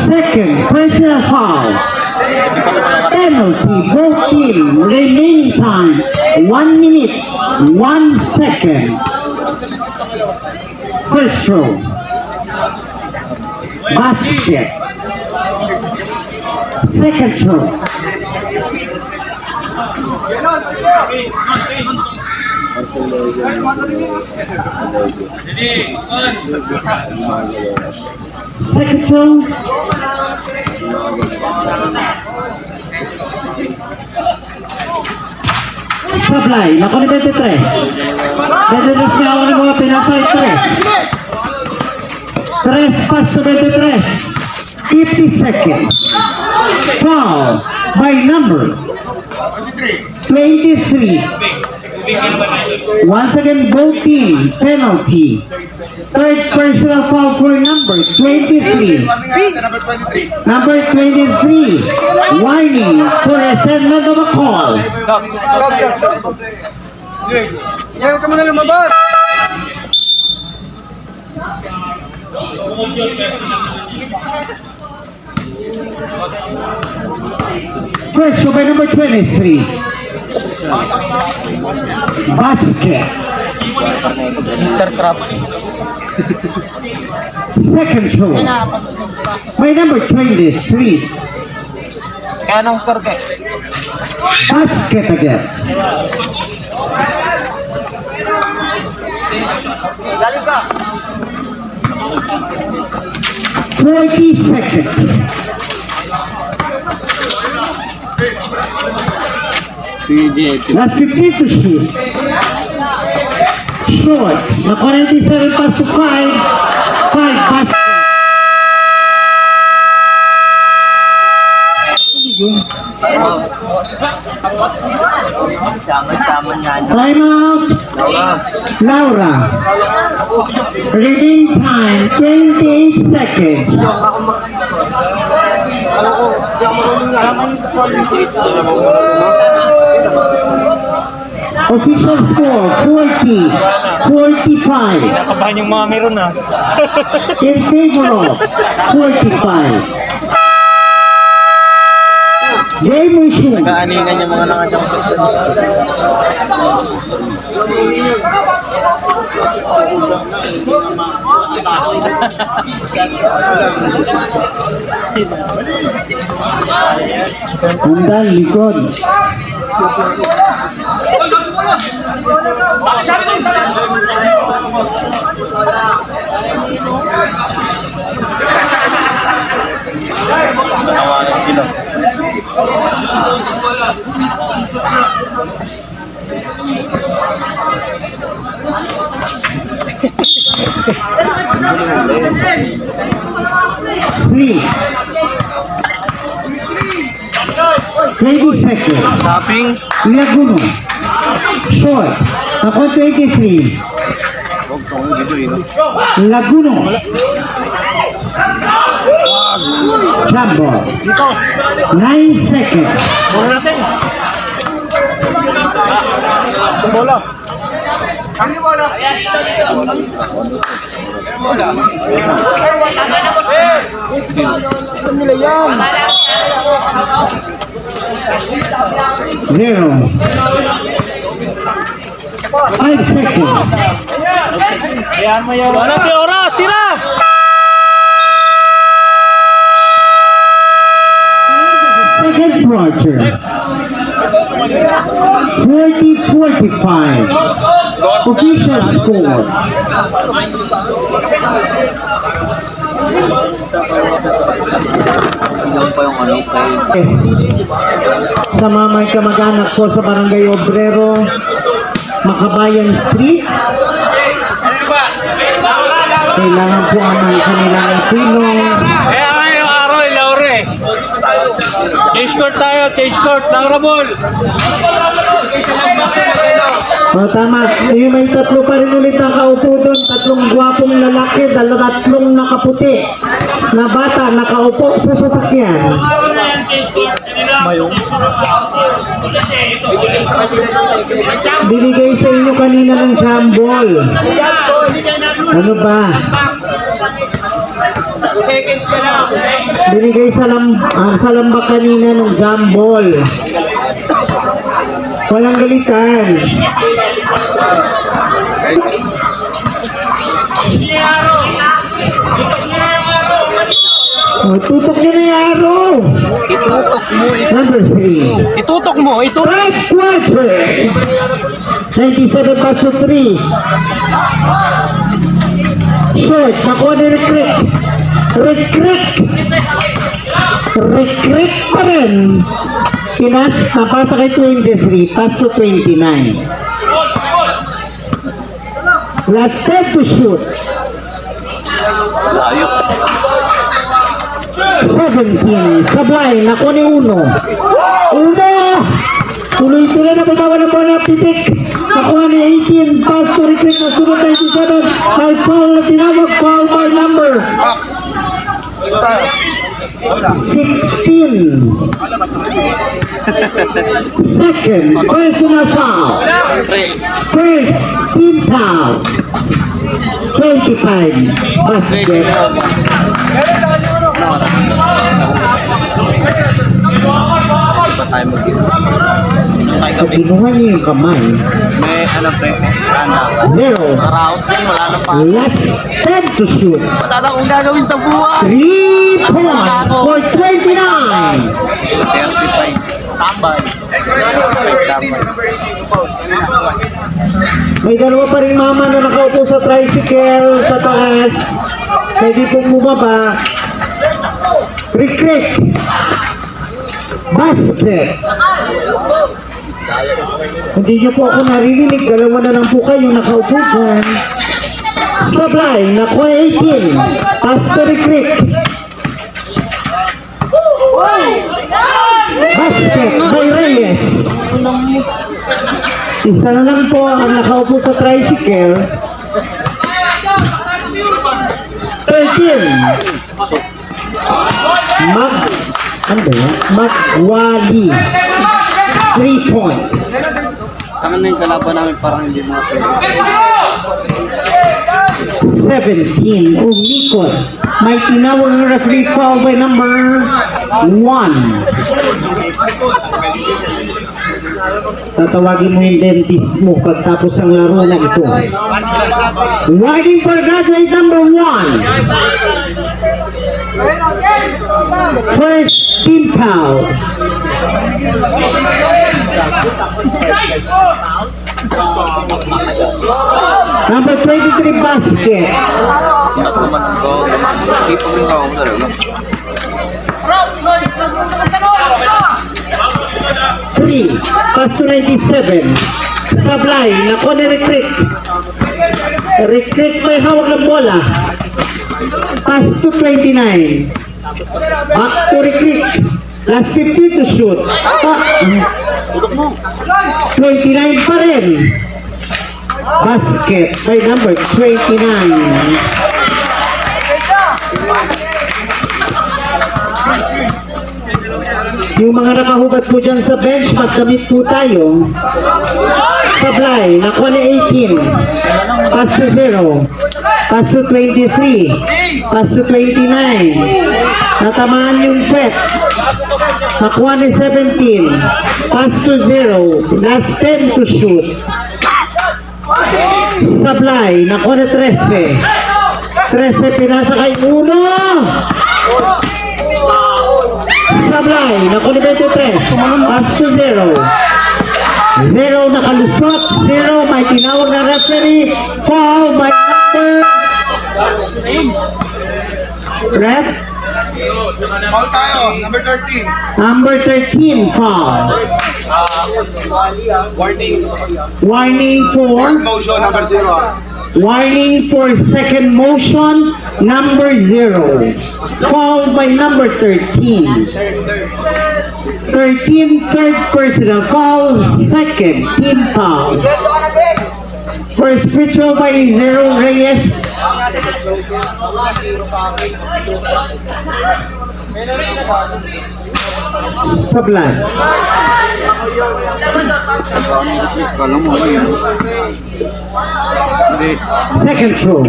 Second personal foul. Penalty, both team. Remaining time 1 minute 1 second. First throw. Basket. Second throw. Second throw. Supply, naku ni 23. 23 na ako ni mga pinasay 3. 3 pass to 23. 50 seconds. Foul by number 23. Once again, both team penalty. Third personal foul for number 23. Number 23. Warning for assignment of a call. Stop. Ngayon ka muna lumabas. First show by number 23. Basket. Mr. Crab. Second show by number 23. Kaya anong score ka? Basket again. Galing ka. 40 seconds. Last 15 to shoot. Short. Na 47 pass to 5. 5 basket. Sama-sama nga. Time out. Laura. Remaining time 28 seconds. Official score 40-45. Nakabahan yung mga meron na. In favor of 45. Game resumed. Kaaningan yung mga nangadyang. Undan likod. Tawanan sila. Three. 20 seconds. Tapping. Laguno. Short. Ako 23. Laguno. Jumbo. 9 seconds. Bola. Zero. 5 seconds. Ayan mo yan. Wala tayo oras. Tira! Second project. 40-45. Official score. Ilang pa yung ano, kay Yes. Sa mga may kamag-anak ko sa Barangay Obrero, Makabayan Street. Kailangan po ang kanilang tulong. Kaya ngayong araw, Laure. Change court tayo, change court. Langrabol. O tama, may tatlo pa rin ulit ang kaupo doon, tatlong gwapong lalaki, tatlong nakaputi na bata nakaupo sa sasakyan. Binigay sa inyo kanina ng jambol. Ano ba? Seconds ka lang. Binigay sa lamba kanina ng jambol. Walang galitan. O, tutok nyo na yung araw. Number 3. Itutok mo, itutok. Right quarter. 97 paso 3. Short. Nakuha ni Recruit. Recruit pa rin. Pinas, napasa kay 23. Paso 29. Last set to shoot. 17. Sablay. Nakuha ni Uno. Tuloy-tuloy na pagbawa ng bola. Pitik. Nakuha ni 18. Pass to Recruit na sunod 97. By foul na tinawag. Foul by number 16. Second personal foul. First team foul. 25. Basket. pa tayo mag-ino. Pag kinuha niyo yung kamay, May ano present, tanda. 0. Naraos din, wala na pa. Last 10 to shoot. Wala na akong gagawin sa buhay. 3 points for 29. 35. Tambay. May dalawa pa rin mama na nakaupo sa tricycle sa taas. Pwede pong bumaba. Recruit. Basket. Hindi niyo po ako naririnig. Dalawa na lang po kayo nakaupo dyan. Sablay. Nakuha 18. Pass to Recruit. Basket by Reyes. Isa na lang po ang nakaupo sa tricycle. 13. Magwali. 3 points. Tangan na yung kalaban namin parang hindi mga pwede. 17. Umikot. May tinawag ng referee foul by number 1. Tatawagin mo yung dentist mo pagtapos ng laro na ito. Riding for graduate number 1. First team foul. Number 23 basket. Mas naman ang go. Sipag yung go talaga. 3. Pass to 97. Sablay. Nako ni Recruit. Recruit may hawak ng bola. Pass to 29. Back to Recruit. Last 50 to shoot. 29 pa rin. Basket by number 29. Yung mga nakahubad po dyan sa bench, magdamit po tayo. Sablay, nakuha ni 18. Pass to 0. Pass to 23. Pass to 29. Natamaan yung Pet. Nakuha ni 17. Pass to 0. Last 10 to shoot. Sablay, nakuha ni 13. 13, pinasa kay Uno. Sablay, nakuha ni 23. Pass to 0. 0 nakalusot. 0, may tinawag na referee. Foul by number. Ref? Foul tayo, number 13. Number 13, foul. Warning. Warning for Motion, number 0. warning for second motion, number 0. Foul by number 13. 13, third personal foul, second team foul. First free throw by Zero Reyes. Sablay. Second throw.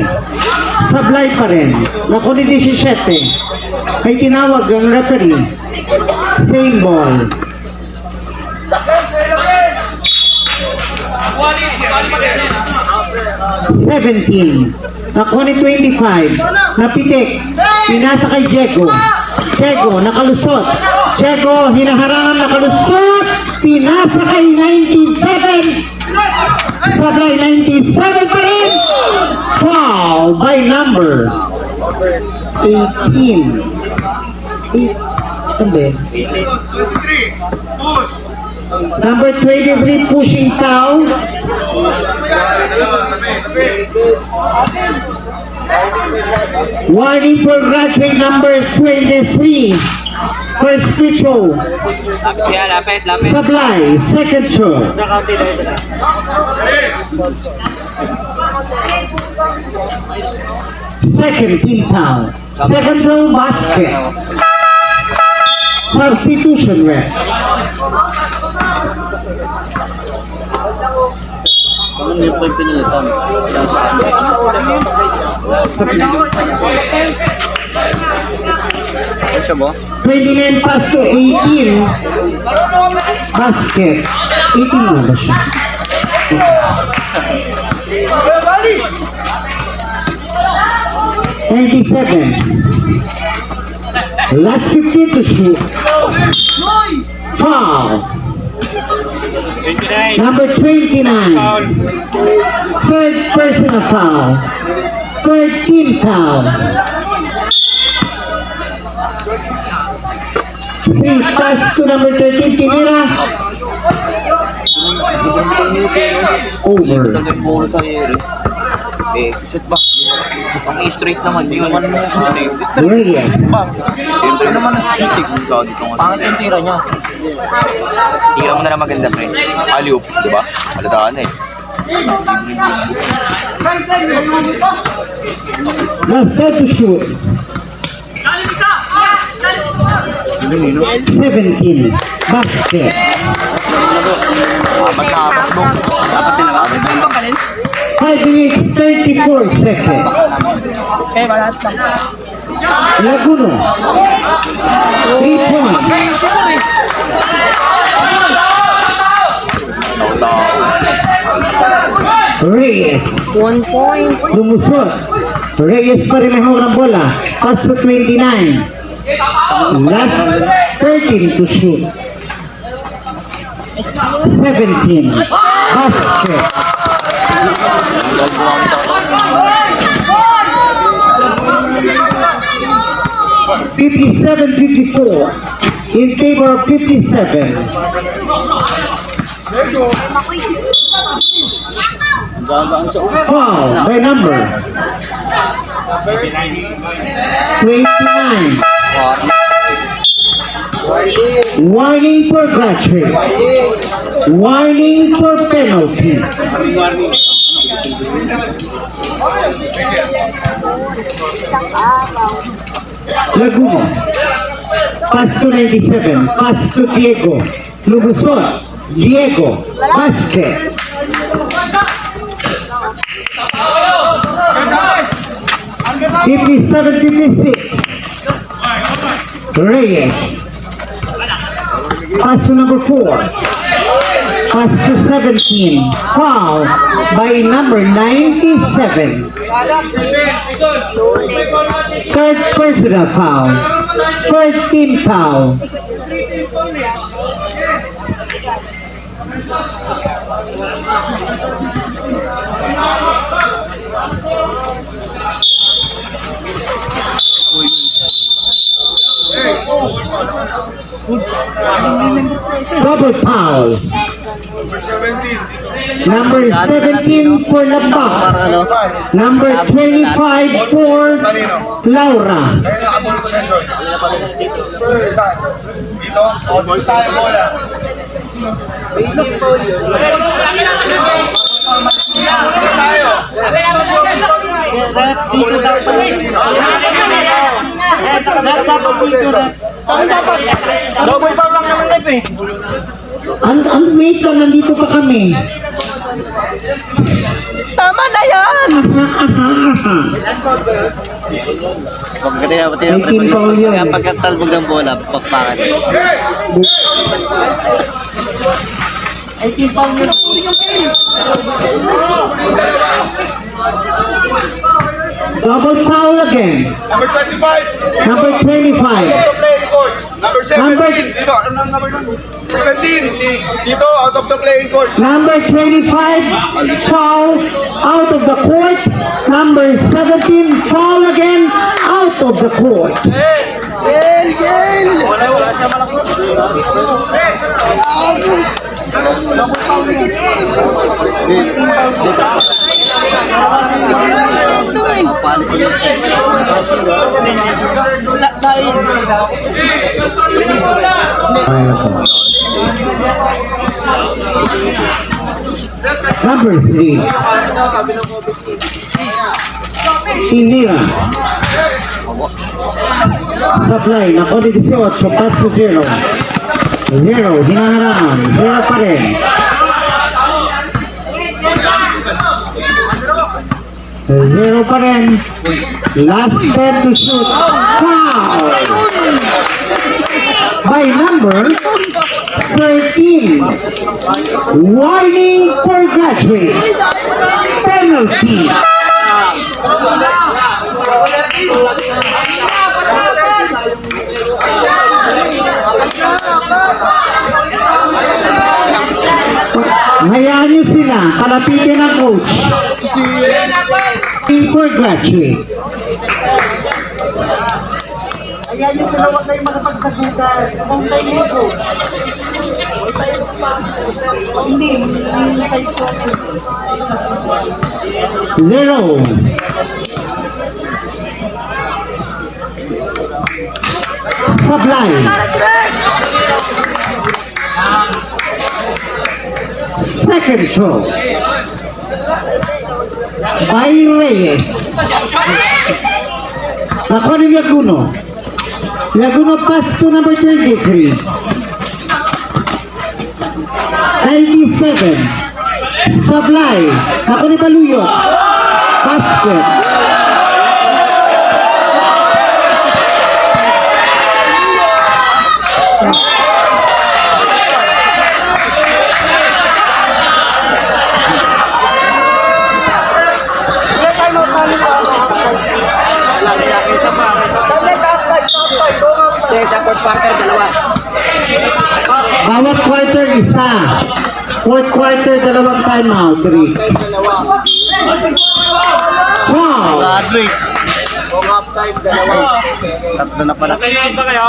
Sablay pa rin. Naku ni 17. Ay tinawag ang referee. Same ball. Seventeen. Nakuha ni 25. Napitik. Pinasa kay Diego. Diego, nakalusot. Diego, hinaharangan, nakalusot. Pinasa kay 97. Sablay 97 pa rin. Foul by number 18. Ano ba yun? 23. Push. Number 23 pushing foul. Warning for graduate number 23. First free throw. Sablay, second throw. Second team foul. Second throw, basket. Substitution rep. Siya ba? 29 pass to 18. Basket. 18 na ba siya? Last 15 to shoot. Foul. 29. Number 29. Third personal foul. Third team foul. 3 pass to number 13. Tinira. Over. Shoot ba? Ang straight naman, yun. Reyes. Ano naman ang shooting? Pangit yung tira niya. Tira mo na lang maganda, pre. Alley-oop, di ba? Aladaan eh. Last set to shoot. 17. Basket. Apat na apat mo. Dapat din naman. 5 minutes 34 seconds. Laguno. 3 points. Reyes. 1 point. Lumusot. Reyes pa rin may hawak ng bola. Pass to 29. Last 13 to shoot. 17. Basket. 57-54 in favor of 57. Foul by number 29. Warning for graduate. Warning for penalty. Laguna. Pass to 97. Pass to Diego. Lubusot. Diego. Basket. $57, $56. Reyes. Pass to number 4. Pass to 17. Foul by number 97. Third personal foul. Third team foul. Double foul. Number 17 for Labak. Number 25 for Laura. Double foul lang naman rep eh. Wait lang, nandito pa kami. Tama na yan! Pagkataya, pati na 18 foul yun. Kaya pagkatalbog ng bola, pakpakan. 18 foul yun. Double foul again. Number 25. Number 25. Playing court. Number 17. Number- Dito. Anong number nun? 17. Dito, out of the playing court. Number 25, foul out of the court. Number 17, foul again out of the court. Number 3, Inira. Supply, nakuha 18, pass to 0. 0, hinaharangan, 0 pa rin. 0 pa rin. Last 10 to shoot. Foul! By number 13. Warning for graduate. Penalty. Hayaan niyo sila, palapitin ang coach. Team for graduate. Hayaan niyo sila, wag kayong makapagsagutan. Kung tayo yung coach. Hindi, Zero. Supply. Second throw. By Reyes. Nakuha ni Laguno. Laguno pass to number 23. 97. Supply. Nakuha ni Baluyot. Basket. Bawat quarter isa. Fourth quarter, dalawang timeout. 3. Wow! Graduate. Tatlo na pala.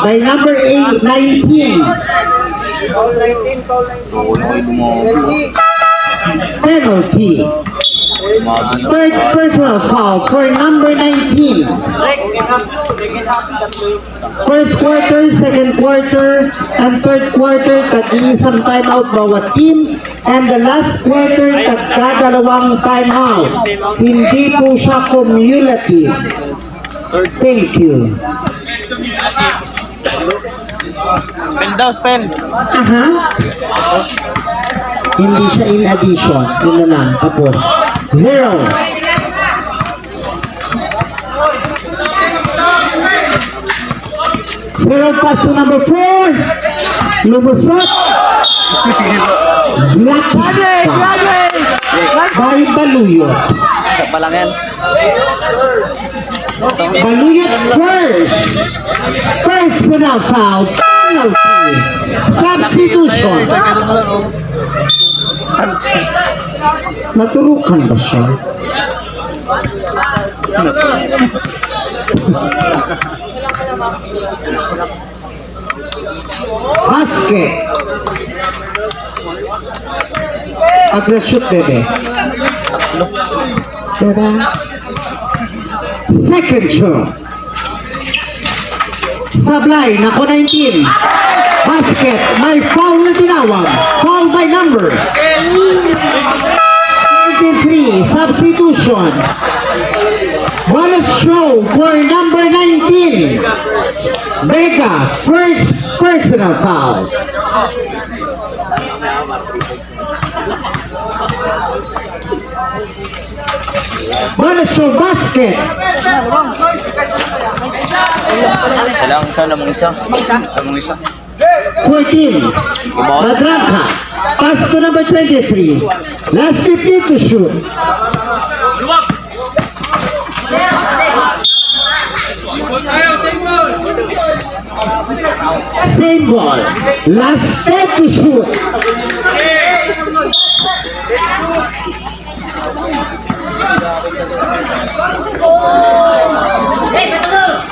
By number 8, 19. Tuloy mo. Penalty. Third personal foul for number 19. First quarter, second quarter, and third quarter, tag-iisang timeout bawat team. And the last quarter, tagkadalawang timeout. Hindi po siya cumulative. Thank you. Spell daw, spell. Aha. Hindi siya in addition. Yun na lang. Tapos. 0. Zero pass to number 4. Lumusot. Lucky. By Baluyot. Isa pa lang yan. Baluyot first. Personal foul. Penalty. Substitution. Naturukan ba siya? Basket. Agresyon, bebe. Diba? Second shot. Sablay, nako 19. Basket, may foul na tinawag. Foul by number 23, substitution. Bonus show for number 19. Vega, first personal foul. Bonus show basket. Isa lang, isa. 14. Madranka. Pass to number 23. Last 15 to shoot. Same ball. Last 10 to shoot.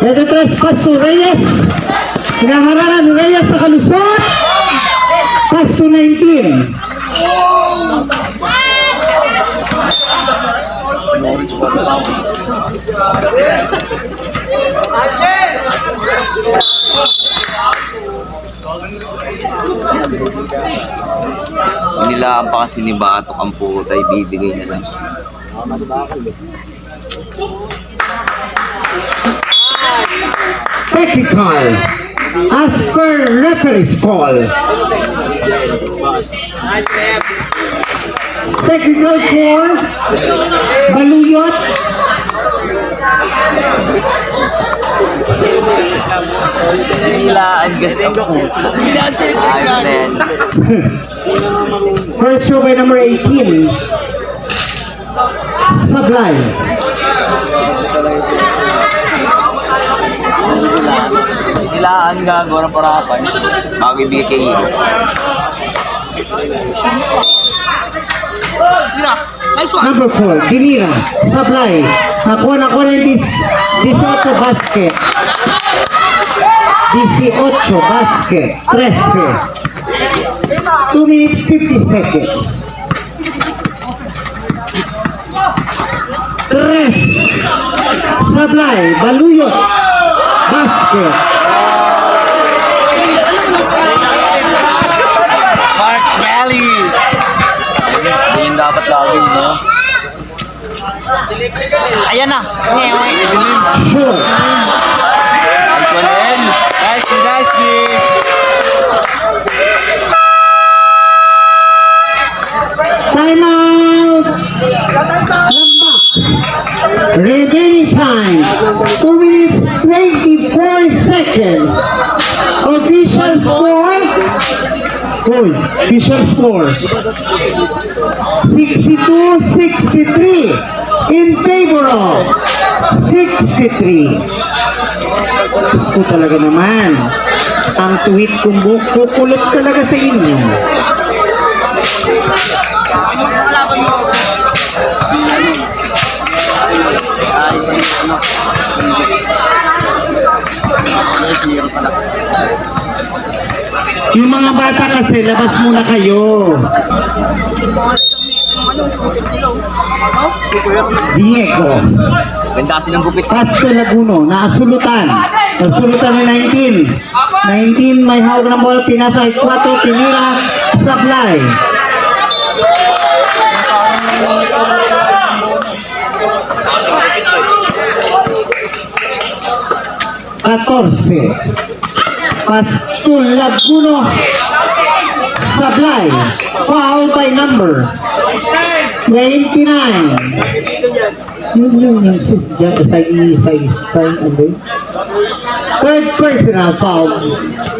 Ito pass to Reyes. Hinaharangan ni Reyes sa kalusot. Pass to 19. Nilaan pa kasi ni Batok ang puta, ibibigay na lang. Technical. As per referee's call. Technical for Baluyot. Nilaan kasi ang puta. Ayun na yan. First show by number 18. Sablay. Nilaan gagawa ng parapan. Bago ibigay kay Hiro. Number 4, Kinira, Sablay. Nakuha na yung 18 basket. 18 basket. 13. 2 minutes 50 seconds. 3. Sablay, Baluyot. Basket. Mark Valley! Hindi yung dapat gawin, no? Ayan na! Sure. Nice one in! Nice, Time out. Lambak. Remaining time 2 minutes 24 seconds. Official score. Official score 62-63 in favor of 63. Gusto talaga naman. Ang tweet kong kukulot talaga sa inyo. Yung mga bata kasi, labas muna kayo. Diego. Ganda kasi ng gupit. Pasto Laguno, nakasulutan. Nasulutan ni 19. 19 may hawak ng bola, pinasa kay 4, tinira, Sablay. Pasto Laguno, Sablay. Foul by number 29. Third personal foul.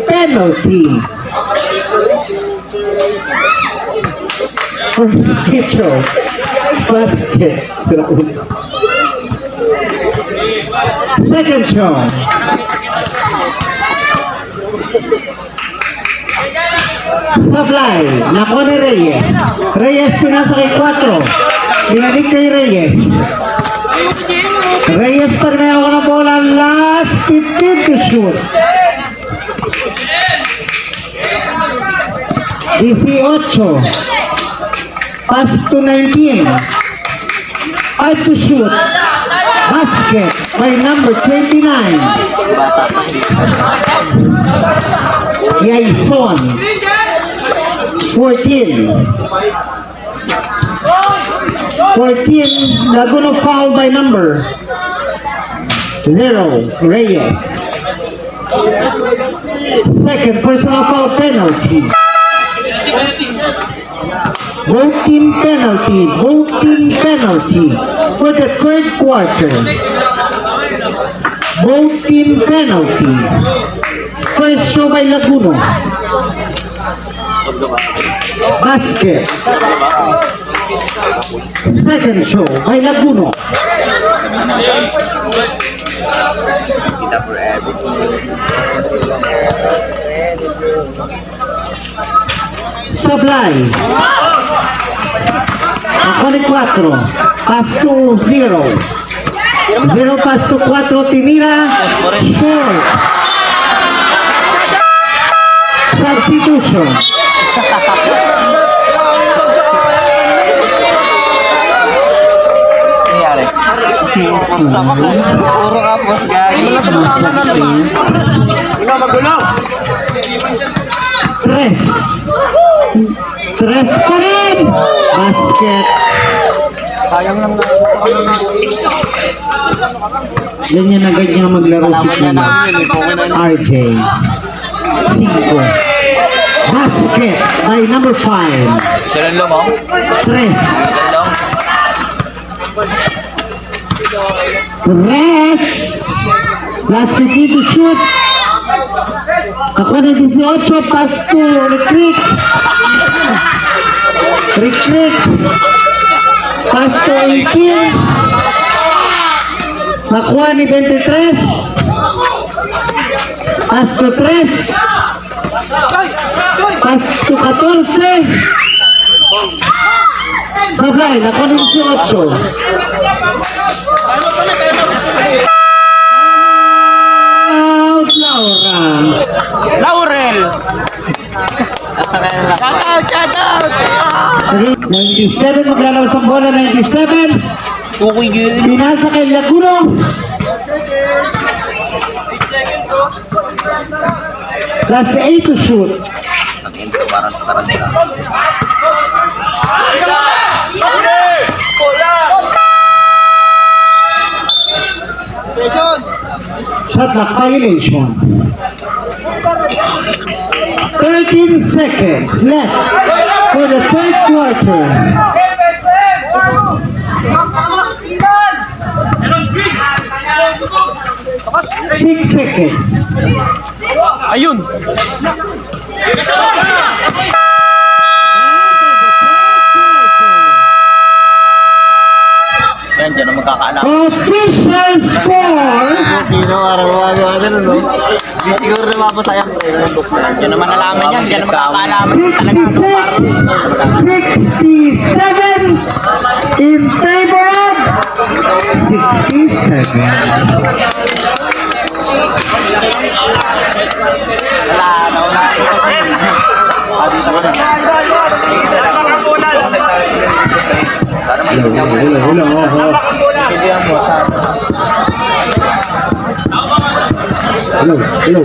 Penalty. First pitcher. Basket. Second show. Sablay. Nako ni Reyes. Reyes pinasa kay 4. Binalik kay Reyes. Reyes pa rin ako ng bola. Last 15 to shoot. 18. Pass to 19. 5 to shoot. Basket by number 29. Yaison. 14. 14, Laguna foul by number 0, Reyes. Second personal foul penalty. Both team penalty for the third quarter. Both team penalty. First show by Laguna. Basket. Second show by Laguna. Sablay. Ako ni 4. Pass to 0. 0 pass to 4. Tinira. Short. Substitution. Nangyari. Puro kapos, gagi. Tres pa rin. Basket. Sayang lang na. Ganyan na ganyan maglaro si Kuya. RJ. 5. Basket by number 5. Silan lang, oh. Tres. Silan lang. Tres. Last 15 to shoot. Ako na 18. Pass to Recruit. Pass to 18. Nakuha ni 23. Pass to 3. Pass to 14. Sablay, nakuha ni 18. Out, Laurel! Shout out! 97, maglalabas ang bola, 97. Tukoy yun. Pinasa kay Laguno. Last 8 to shoot. Pag-intro, parang tarantila. Shot clock violation. 13 seconds left for the third quarter. 6 seconds. Ayun! Yan, dyan ang magkakaalam. Official score. Pino, araw-araw, no? Di siguro na mapasayang pre. Yan naman nalaman yan, dyan ang magkakaalaman. 67 in favor of 67. Sana maintindihan mo. Hello. Hello.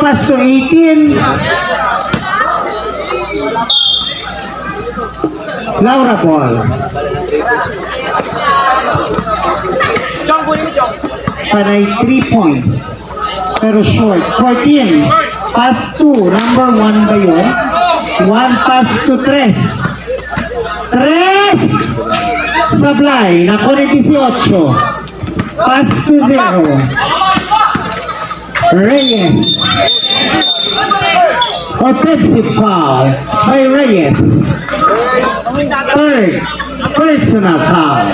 Pass to 18. Laura Paul. Panay 3 points. Pero short. 14. Pass to number 1 ba yun? 1 pass to 3. 3! Sablay. Nako ni 18. Pass to 0. Reyes. Offensive foul by Reyes. Third personal foul.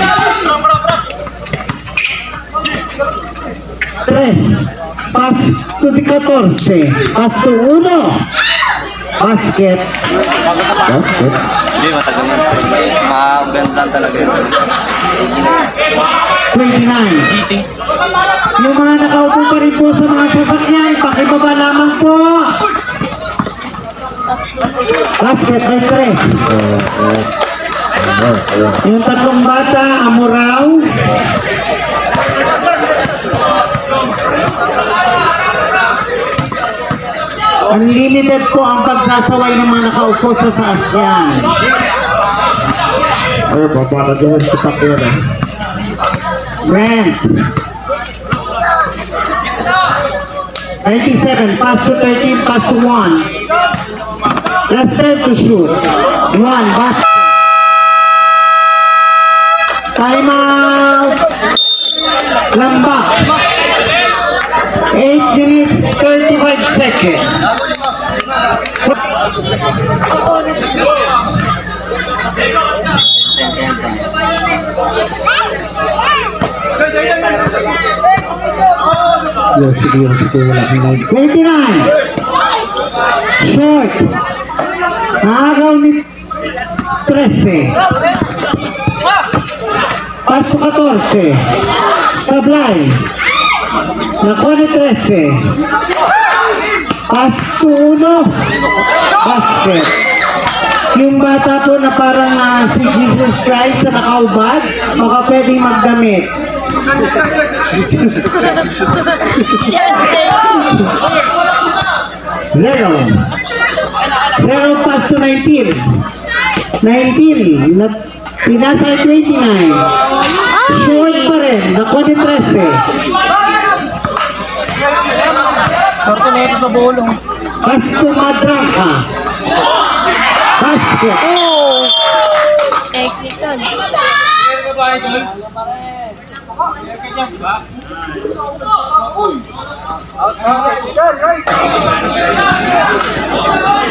3. Pass to the 14. Pass to 1. Basket. Hindi, matagal na. Maganda talaga yun. 29. Yung mga nakaupo pa rin po sa mga sasakyan, pakibaba lamang po. Basket by 3. Yung tatlong bata, Amuraw. Unlimited po ang pagsasaway ng mga nakaupo sa sasakyan. Ay, papalagyan sa pakira. Brent. 97, pass to 13, pass to 1. Last 10 to shoot. 1, basket. Time out. Lambak. 8 minutes, 35 seconds. Sige, 29. Short. Nakagaw ni 13. Pass to 14. Sablay. Nako ni 13. Pass to 1. Basket. Yung bata po na parang si Jesus Christ na nakaubad, baka pwedeng magdamit. Zero. Zero pass to 19. 19. Pinasa ay 29. Short pa rin. Nako ni 13. Sorte na ito sa bulong. Pass to Madraka. Basket. Technical.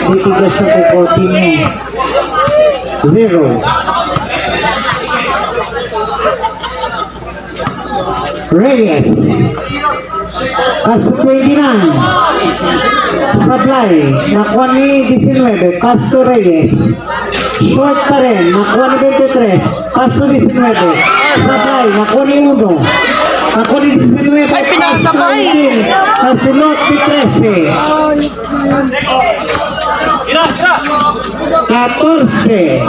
Titigas sa kukotin mo. 0. Reyes. Pass to 29. Sablay. Nakuha ni 19. Pass to Reyes. Short pa rin. Nakuha ni 23. Pass to 19. Sablay. Nakuha ni 1. Nakuha ni 19. Ay, pinasabay! Kasunod ni 13. 14.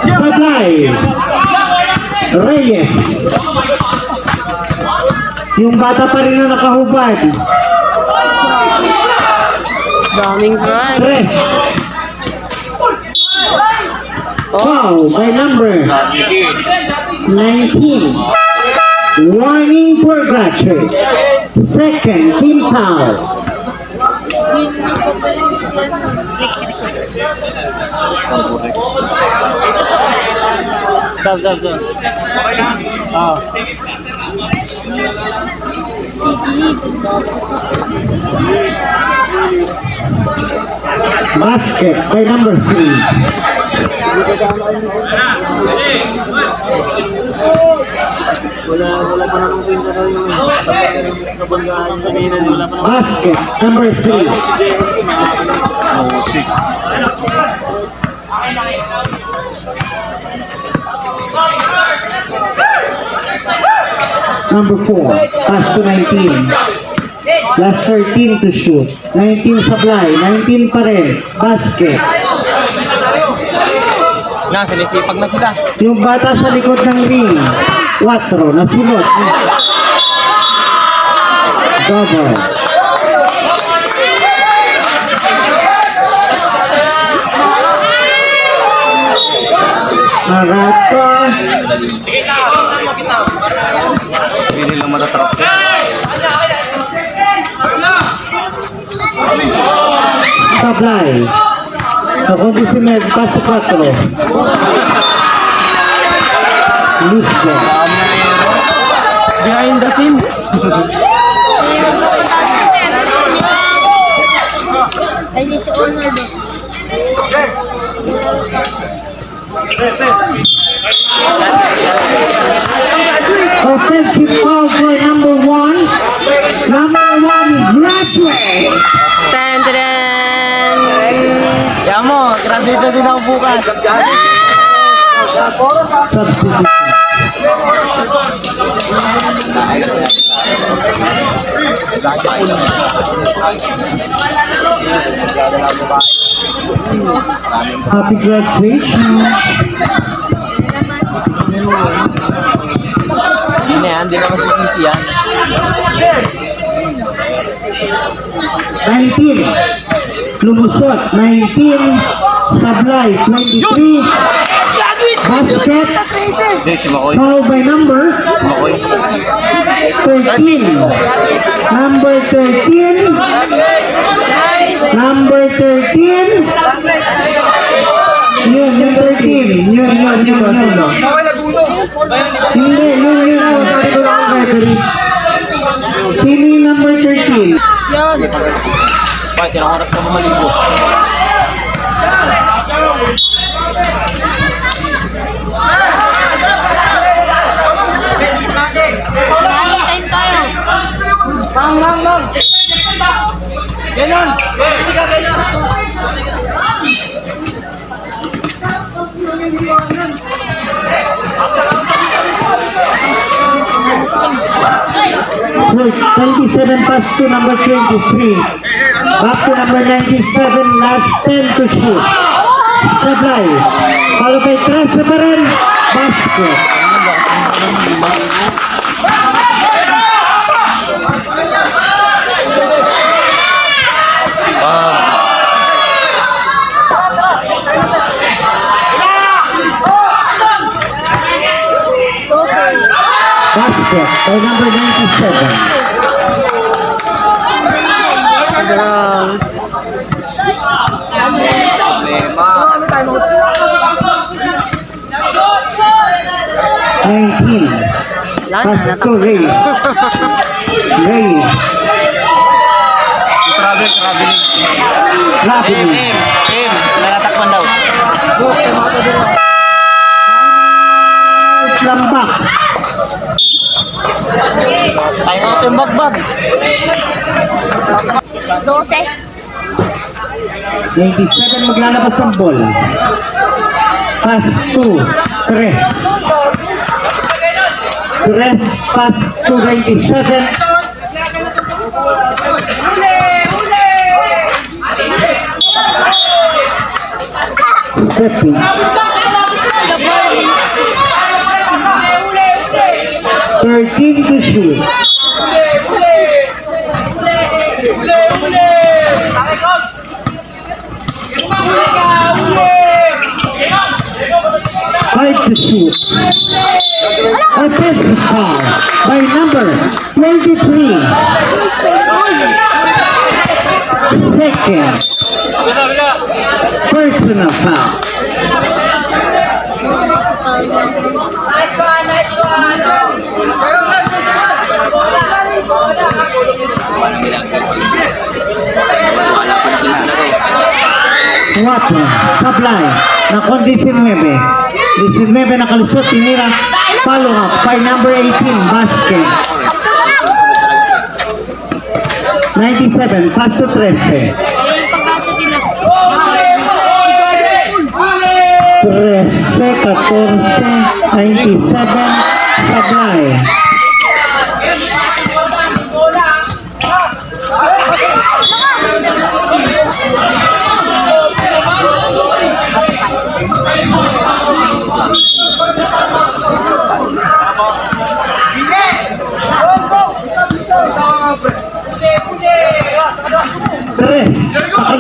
Sablay. Reyes. Yung bata pa rin na nakahubad. Daming guys. 3. Foul by number 19. Warning for Gratcher. Second team foul. Sab. Basket by number 3. Basket number 3. Number 4, pass to 19. Last 13 to shoot. 19 Sablay, 19 pa rin. Basket. Na, sinisipag na sila. Yung bata sa likod ng ring. 4 na sunod. Double. Marathon. Hindi nila matatrap. Sablay. Ako di si Med, paso 4. Lisbon. Behind the scene. Ay, di si Honor. Offensive foul for number 1. Number 1, graduate. Tan, tan. Kaya mo, graduate na din ako bukas. Substitute. Happy graduation. Hindi na yan, hindi naman sisisi yan. 19. Lumusot. 19. Sablay. 23. Basket. Hindi, si Makoy. Foul by number Makoy. 13. Number 13. Number 13. Yun, yung 13. Yun. Okay, Laguno. Hindi, yun. Sabi ko lang ang referee. Sino yung number 13? Bakit, ilang oras ka maligo? Time tayo. Ganon! Hindi ka ganon! Wait, 27 pass to number 23. Back to number 97, last 10 to shoot. Sablay. Follow by Trece pa rin. Basket. Basket by number 97. Nineteen. Pass to Reyes. Reyes. Traveling. Traveling. Natatakpan daw. Lambak. Tayo mo ito yung bagbag. 12. 97 maglalabas ang ball. Pass to Tres. Tres pass to 97. Stepping. 13 to shoot. Five to shoot. Offensive foul by number 23. Second. Personal foul. Wala pa na sila talaga eh. 4. Sablay. Nakon 19. 19 nakalusot. Tinira. Follow up by number 18. Basket. 97. Pass to 13. Eh, pagkasa nila. 13, 14, 97, Sablay.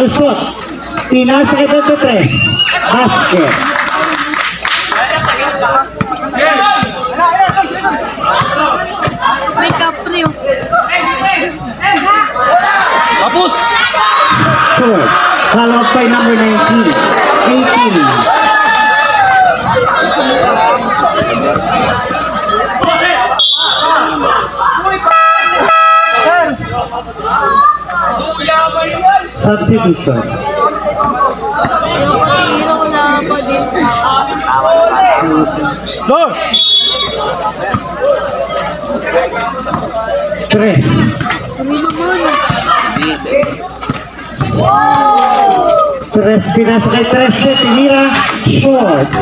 Malusot. Pinasa kay 23. Basket. May kapre. Tapos! Short. Followed by number 19. 18. Substitution. Yung patira wala pa din. Stop! Tres. Kami naman. Tres. Pinasa kay 13. Tinira. Short.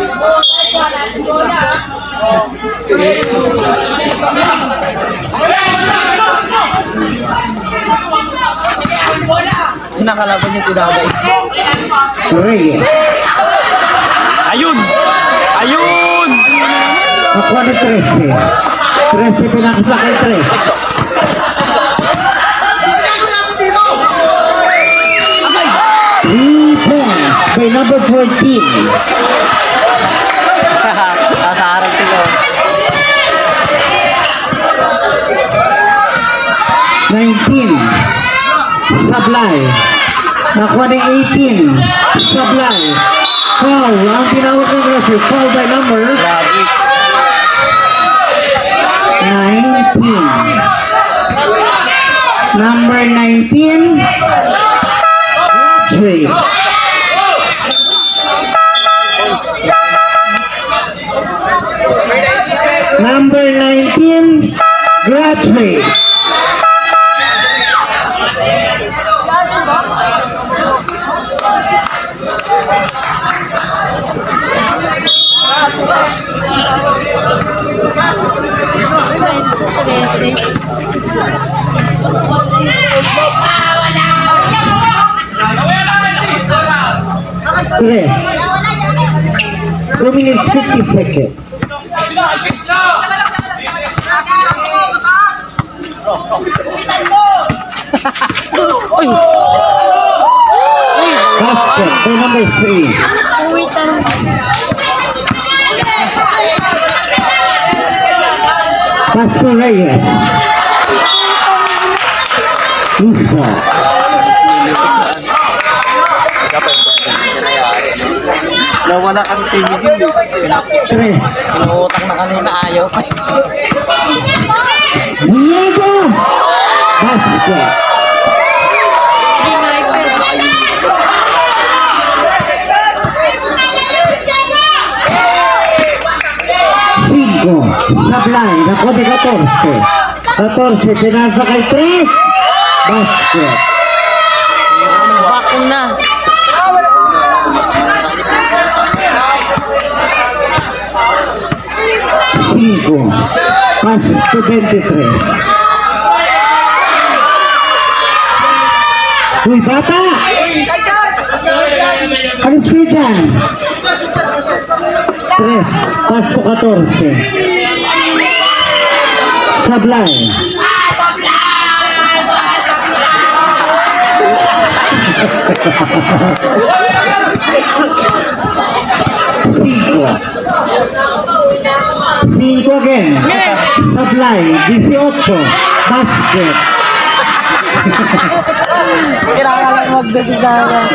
Nakalaban yung tinabay. Reyes. Ayun! Ayun! Nakuha ni 13. 13 pinakasa kay 3. 3 points by number 14. Nasa harap sila. 19. Sablay. Nakuha ni 18. Sablay. Foul. Ang tinawag ng referee. Foul by number Grabe. 19. Number 19. Trade. Number 19. Graduate. Dahil sa 13. Tres. 2 minutes 50 seconds. Basket by number 3. Uwi tanong. Pass to Reyes. Lufa. Nawala kasi si Miguel eh. Tres. Inuutang na kanina, ayaw pa. Diego. Basket. Cinco. Sablay. Nakuha ni 14. 14. Pinasa kay 3. Basket. Bakong na. Cinco. Pass to 23. Uy, bata! Alis kayo dyan. 3. Pass to 14. Sablay. Cinco. 5 again. Sablay. 18. Basket. Kailangan lang magdesigaran.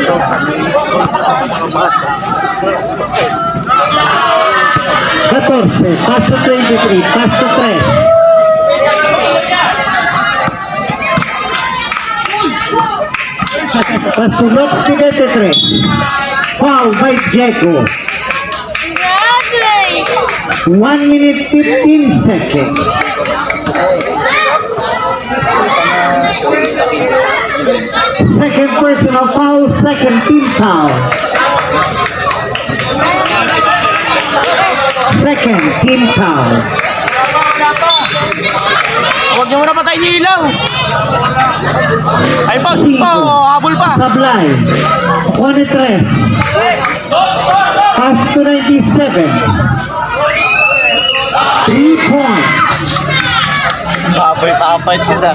14. Pass to 23. Pass to 3. Pasulot to 23. Foul by Diego. 1 minute 15 seconds. Second personal foul, second team foul. Second team foul. Huwag niyo muna patayin yung ilaw. Ay pa, pa, habol pa. Sablay. 13. Pass to 97. 3 points. Tapay-tapay sila.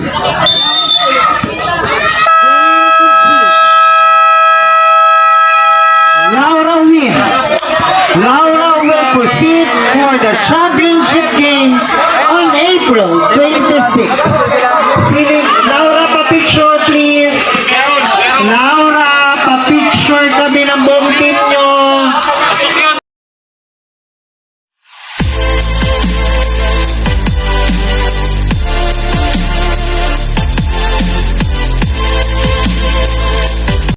for the championship game on April 26.